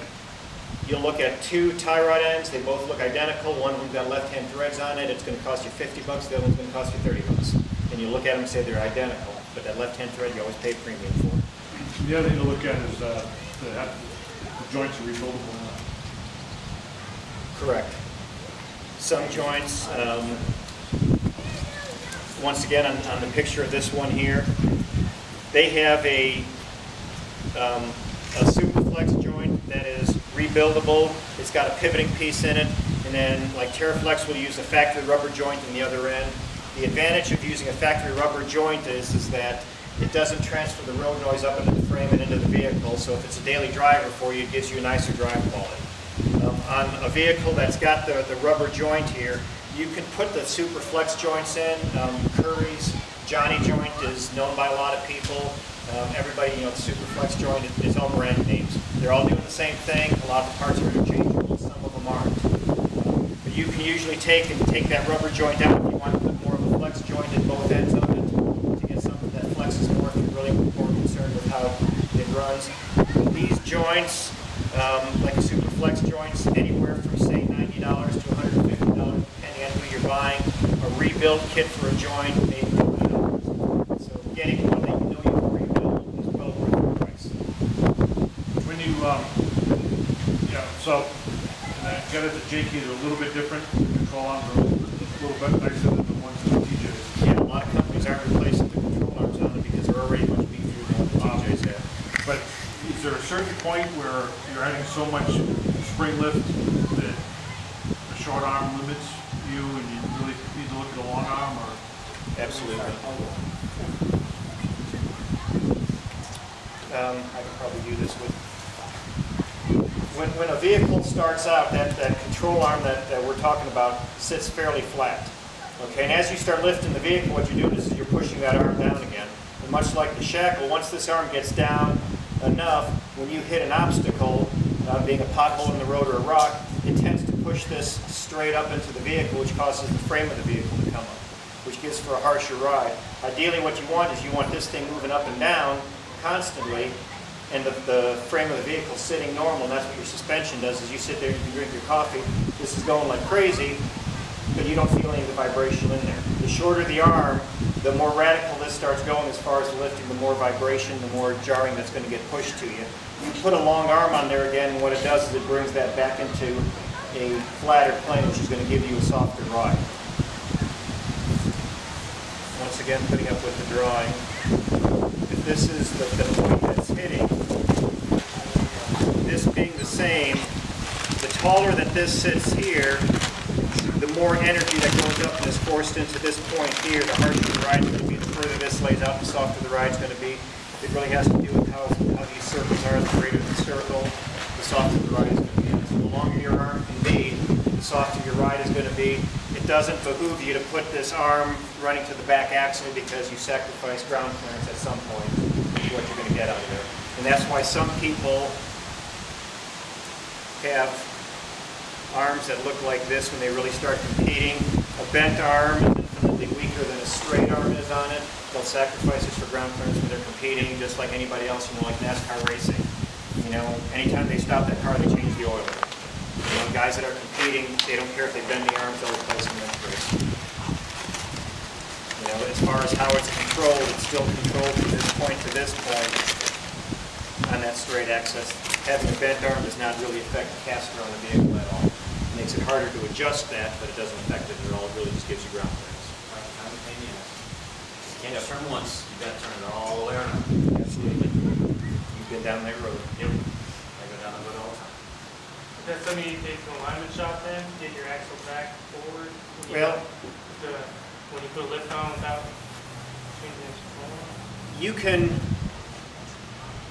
you'll look at 2 tie rod ends. They both look identical. One of them's got left-hand threads on it. It's going to cost you $50. The other one's going to cost you $30. And you look at them and say they're identical, but that left-hand thread you always pay premium for. The other thing to look at is the joints are rebuildable. Correct. Some joints, once again on the picture of this one here, they have a Superflex joint that is rebuildable. It's got a pivoting piece in it, and then like TerraFlex will use a factory rubber joint in the other end. The advantage of using a factory rubber joint is that it doesn't transfer the road noise up into the frame and into the vehicle, so if it's a daily driver for you, it gives you a nicer drive quality. On a vehicle that's got the rubber joint here, you can put the Superflex joints in. Curry's Johnny joint is known by a lot of people. Everybody, the Superflex joint, it's all brand names. They're all doing the same thing. A lot of the parts are interchangeable, some of them aren't. But you can usually take that rubber joint out if you want to put more of a flex joint at both ends of it to get something that flexes more if you're really more concerned with how it runs. These joints, like a Superflex joints, anywhere from say $90 to $150, depending on who you're buying. A rebuild kit for a joint, maybe $50. So getting one that you can rebuild is well worth the price. When you, so, and I get it that JK is a little bit different. The control arms are a little bit nicer than the ones in the TJs. Yeah, a lot of companies aren't replacing the control arms on them because they're already much beefier than what the TJs have. But is there a certain point where you're adding so much spring lift that the short arm limits you and you really need to look at the long arm, or? Absolutely. I can probably do this with. When a vehicle starts out, that control arm that we're talking about sits fairly flat. Okay, and as you start lifting the vehicle, what you're doing is you're pushing that arm down again. And much like the shackle, once this arm gets down enough, when you hit an obstacle, being a pothole in the road or a rock, it tends to push this straight up into the vehicle, which causes the frame of the vehicle to come up, which gives for a harsher ride. Ideally, what you want is you want this thing moving up and down constantly, and the frame of the vehicle sitting normal, and that's what your suspension does. Is you sit there, you can drink your coffee, this is going like crazy, but you don't feel any of the vibration in there. The shorter the arm, the more radical this starts going as far as lifting, the more vibration, the more jarring that's going to get pushed to you. You put a long arm on there again, and what it does is it brings that back into a flatter plane, which is going to give you a softer ride. Once again, putting up with the drawing. If this is the point that's hitting, same. The taller that this sits here, the more energy that goes up and is forced into this point here, the harsher the ride's going to be. The further this lays out, the softer the ride's going to be. It really has to do with how these circles are. The greater the circle, the softer the ride is going to be. And so the longer your arm can be, the softer your ride is going to be. It doesn't behoove you to put this arm running to the back axle because you sacrifice ground clearance at some point, what you're going to get out of there. And that's why some people have arms that look like this when they really start competing. A bent arm is infinitely weaker than a straight arm is on it. They'll sacrifice this for ground clearance when they're competing, just like anybody else, like NASCAR racing. Anytime they stop that car, they change the oil. Guys that are competing, they don't care if they bend the arms, they'll replace them next race. As far as how it's controlled, it's still controlled from this point to this point on that straight axis. Having a bent arm does not really affect the caster on the vehicle at all. It makes it harder to adjust that, but it doesn't affect it at all. It really just gives you ground clearance. You can't just turn once, you gotta turn it all the way around. Absolutely. You've been down that road. Yep. I go down the road all the time. Is that something you take to an alignment shop then? Get your axle back forward? When you put a lift on without changing its form?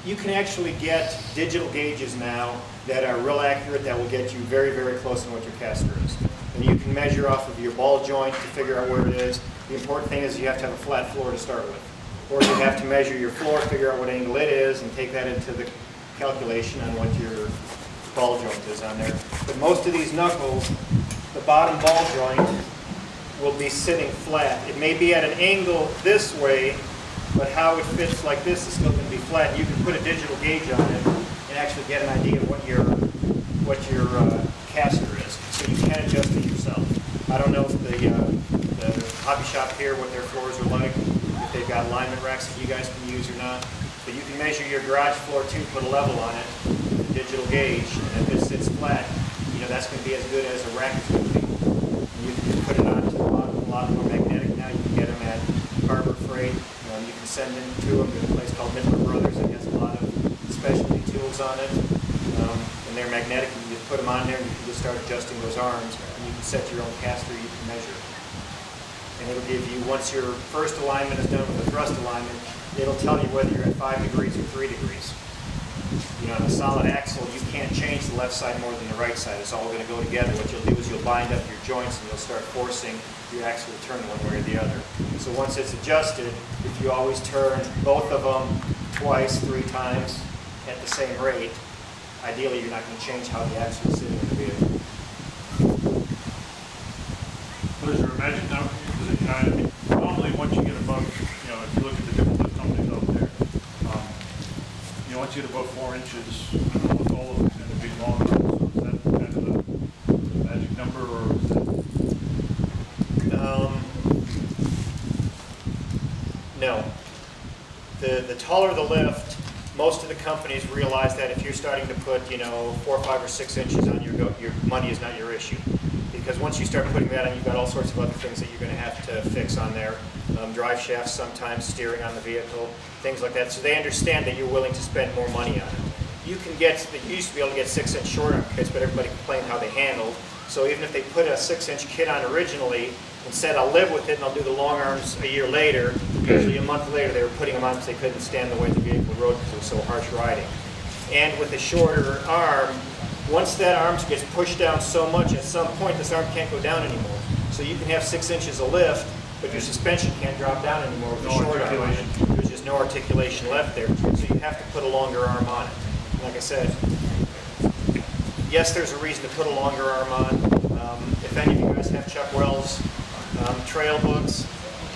You can actually get digital gauges now that are real accurate that will get you very, very close to what your caster is. And you can measure off of your ball joint to figure out where it is. The important thing is you have to have a flat floor to start with. Or you have to measure your floor, figure out what angle it is, and take that into the calculation on what your ball joint is on there. But most of these knuckles, the bottom ball joint will be sitting flat. It may be at an angle this way, but how it fits like this is still going to be flat. You can put a digital gauge on it and actually get an idea of what your caster is. So you can adjust it yourself. I don't know if the hobby shop here, what their floors are like, if they've got alignment racks that you guys can use or not. But you can measure your garage floor too, put a level on it, with a digital gauge, and if it sits flat, that's going to be as good as a rack is going to be. And you can put it onto the bottom. A lot of them are magnetic now. You can get them at Harbor Freight. You can send them to them. There's a place called Midler Brothers that has a lot of specialty tools on it. And they're magnetic. You just put them on there and you can just start adjusting those arms. And you can set your own caster. You can measure. And it'll give you, once your first alignment is done with the thrust alignment, it'll tell you whether you're at 5 degrees or 3 degrees. On a solid axle, you can't change the left side more than the right side. It's all going to go together. What you'll do is you'll bind up your joints and you'll start forcing your axle to turn one way or the other. So once it's adjusted, if you always turn both of them twice, 3 times at the same rate, ideally you're not going to change how the axle is sitting in the vehicle. What is there a magic number? Normally once you get above, if you look at the different lift companies out there, once you get above 4 inches, almost all of them tend to be long. So is that kind of the magic number, or is that? No. The taller the lift, most of the companies realize that if you're starting to put, 4, 5, or 6 inches on your money is not your issue. Because once you start putting that on, you've got all sorts of other things that you're going to have to fix on there. Drive shafts sometimes, steering on the vehicle, things like that. So they understand that you're willing to spend more money on it. You used to be able to get 6-inch short arm kits, but everybody complained how they handled. So even if they put a 6-inch kit on originally and said, I'll live with it and I'll do the long arms a year later, usually a month later they were putting them on because they couldn't stand the way the vehicle rode because it was so harsh riding. And with a shorter arm, once that arm gets pushed down so much, at some point this arm can't go down anymore. So you can have 6 inches of lift, but your suspension can't drop down anymore with the short arm. There's just no articulation left there. So you have to put a longer arm on it. Like I said, yes, there's a reason to put a longer arm on. If any of you guys have Chuck Wells' trail books,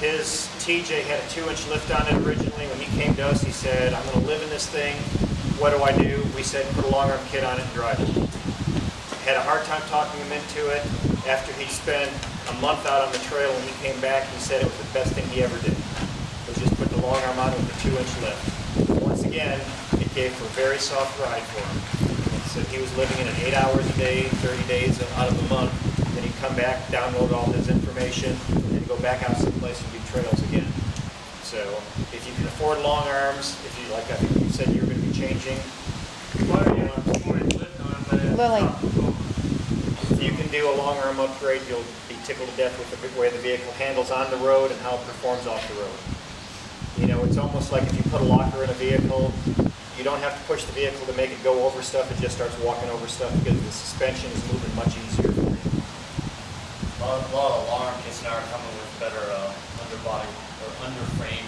his TJ had a 2-inch lift on it originally. When he came to us, he said, I'm going to live in this thing. What do? We said, put a long arm kit on it and drive it. Had a hard time talking him into it. After he'd spent a month out on the trail, when he came back, he said it was the best thing he ever did. Was just put the long arm on with the 2-inch lift. Once again, it gave a very soft ride for him. So he was living in it 8 hours a day, 30 days out of the month. Then he'd come back, download all his information, and go back out someplace and do trails again. So if you can afford long arms, if you, like I think you said, you're going to be changing. Why are you on 4-inch lift on Lily, If you can do a long arm upgrade, you'll be tickled to death with the way the vehicle handles on the road and how it performs off the road. You know, it's almost like if you put a locker in a vehicle, you don't have to push the vehicle to make it go over stuff, it just starts walking over stuff because the suspension is moving much easier for you. A lot of long arm kits now are coming with better underbody or under frame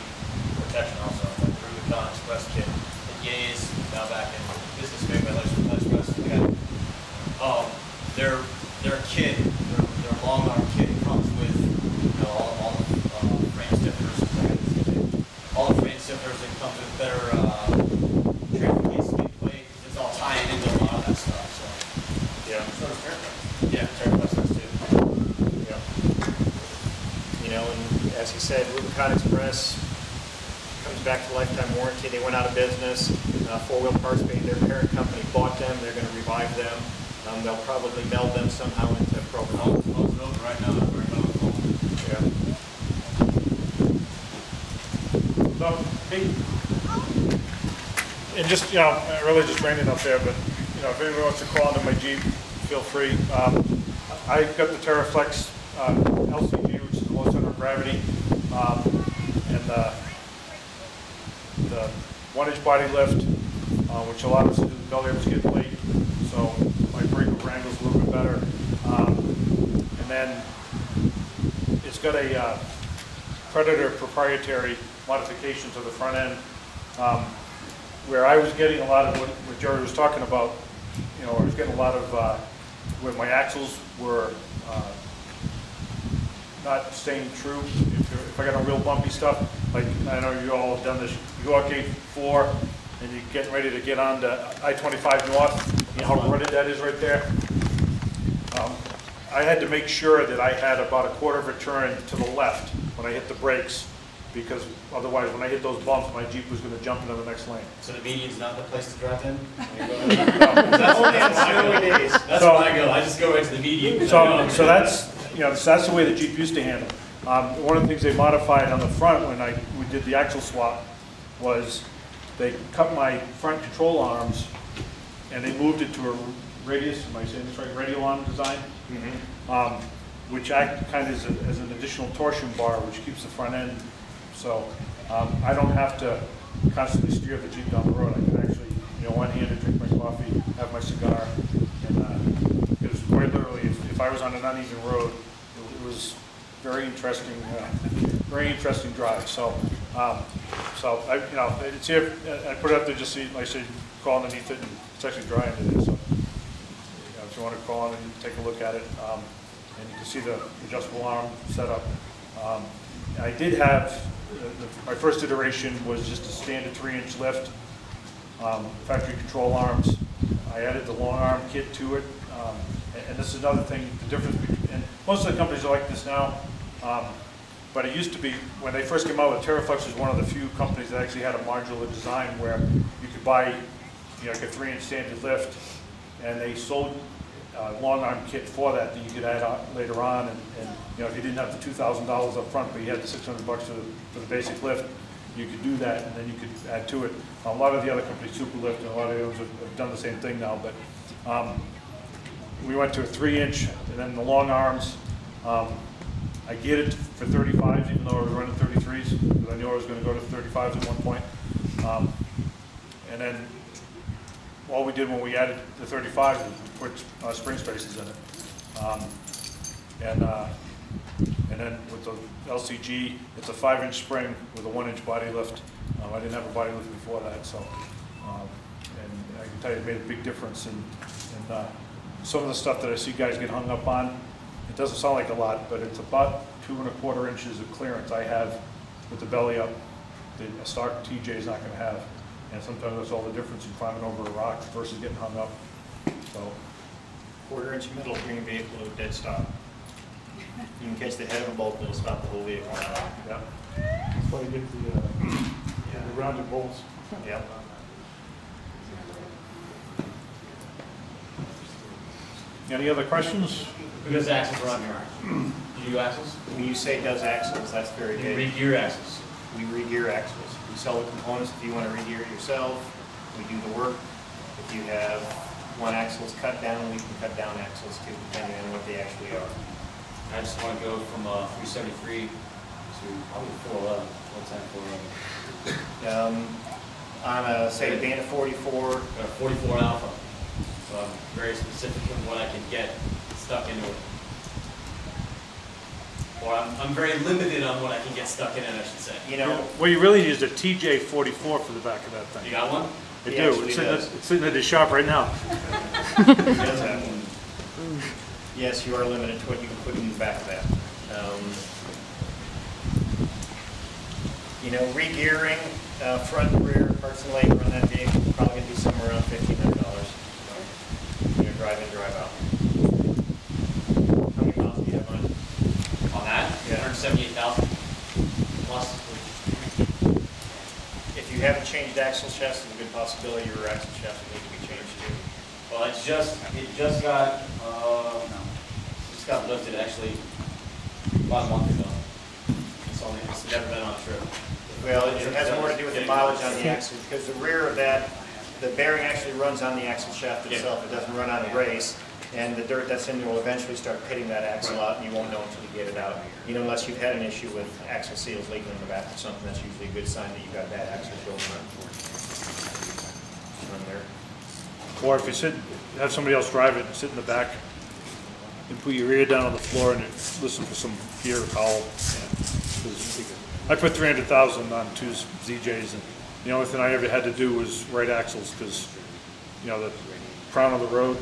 protection also, like the Rubicon Express kit. The Yays now back in business made by Express. Their kit, their long arm kit comes with all the frame stiffeners. All the frame stiffeners, it comes with better trailer case skid plate. It's all tying into a lot of that stuff. So Yeah. so is Terraflex. Yeah, Terraflex does too. Yeah. You know, and as you said, Rubicon Express comes back to lifetime warranty. They went out of business. 4-Wheel Parts, their parent company, bought them. They're going to revive them. They'll probably meld them somehow into program. Right now, we're going to Yeah. So, hey, and just, really just raining up there, but, if anyone wants to call into my Jeep, feel free. I've got the TerraFlex LCG, which is the low center of gravity, and the 1-inch body lift, which allows us to do the belly up skid plate, so my brake wrangle's a little bit better. And then it's got a Predator proprietary modification to the front end, where I was getting a lot of what Jerry was talking about. I was getting a lot of where my axles were not staying true. If I got on real bumpy stuff, like I know you all have done this, you go out gate 4 and you're getting ready to get on to I-25 North, you know how rutted that is right there? I had to make sure that I had about a quarter of a turn to the left when I hit the brakes, because otherwise when I hit those bumps, my Jeep was going to jump into the next lane. So the median's not the place to drive in? That's only on snowy days. That's where I go. I just go right to the median. So that's, that's the way the Jeep used to handle. One of the things they modified on the front when we did the axle swap was they cut my front control arms and they moved it to a radius, am I saying this right, radial arm design? Which act kind of as an additional torsion bar, which keeps the front end. So I don't have to constantly steer the Jeep down the road. I can actually, one-handed drink my coffee, have my cigar, and because quite literally, if I was on an uneven road, it was very interesting drive. So, it's here. I put it up there just so like I said, crawl underneath it, and it's actually dry under there. So, if you want to crawl on and take a look at it, and you can see the adjustable arm setup. I did have my first iteration was just a standard 3-inch lift, factory control arms. I added the long arm kit to it, and this is another thing. The difference between, and most of the companies are like this now. But it used to be, when they first came out with TerraFlex, was one of the few companies that actually had a modular design where you could buy, like a 3-inch standard lift, and they sold a long arm kit for that you could add on later on. And if you didn't have the $2,000 up front, but you had the $600 for the basic lift, you could do that, and then you could add to it. A lot of the other companies, Superlift, and a lot of the others have done the same thing now. But we went to a 3-inch, and then the long arms. I geared it for 35s, even though I was running 33s, because I knew I was going to go to 35s at one point. And then all we did when we added the 35s was put spring spacers in it. And then with the LCG, it's a 5-inch spring with a 1-inch body lift. I didn't have a body lift before that, so. And I can tell you it made a big difference in some of the stuff that I see guys get hung up on. It doesn't sound like a lot, but it's about 2 1/4 inches of clearance I have with the belly up that a stock TJ is not going to have. And sometimes that's all the difference in climbing over a rock versus getting hung up. So, 1/4 inch middle green vehicle with dead stop. You can catch the head of a bolt, it'll stop the whole vehicle. yeah. That's why you get the rounded bolts. Yeah. Any other questions? Who does axles around here? Do you do axles? When you say does axles, that's very You good. re-gear axles. We re-gear axles. We sell the components if you want to re-gear it yourself. We do the work. If you have one axle is cut down, we can cut down axles too, depending on what they actually are. I just want to go from 373 to probably 411. What's that 411? On a, say, a Dana 44, Got a 44 Alpha. So I'm very specific in what I can get stuck into it. Or I'm very limited on what I can get stuck in it, I should say. you know, What you really need is a TJ 44 for the back of that thing. You got one? They He do, actually does. it's sitting at the shop right now. he does have one. Yes, you are limited to what you can put in the back of that. You know, re-gearing, front and rear, parts and labor on that vehicle, probably gonna be somewhere around $1,500. You know, drive in, drive out. How many miles do you have on it? On that? Yeah. 178,000 plus. If you haven't changed axle shafts, there's a good possibility your axle shafts will need to be changed too. Well, it just got lifted actually about a month ago. It's never been on a trip. Well, it has more to do with the mileage on the axle, because the rear of that, the bearing actually runs on the axle shaft itself. It doesn't run on the race, and the dirt that's in there will eventually start pitting that axle out, and you won't know until you get it out. You know, unless you've had an issue with axle seals leaking in the back or something, that's usually a good sign that you've got bad axle going on there. Or if you have somebody else drive it, sit in the back, and put your ear down on the floor and listen for some gear or call. I put 300,000 on two ZJs, and the only thing I ever had to do was right axles, because, you know, the crown of the road,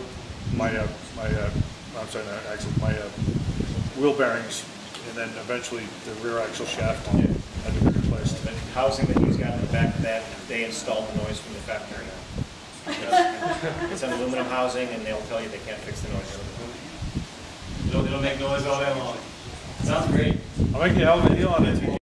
my wheel bearings, and then eventually the rear axle shaft had to be replaced. The housing that you've got in the back of that, they installed the noise from the factory. It's an aluminum housing, and they'll tell you they can't fix the noise. It'll make noise all day long. Sounds great. I'll make you a hell of a deal on it.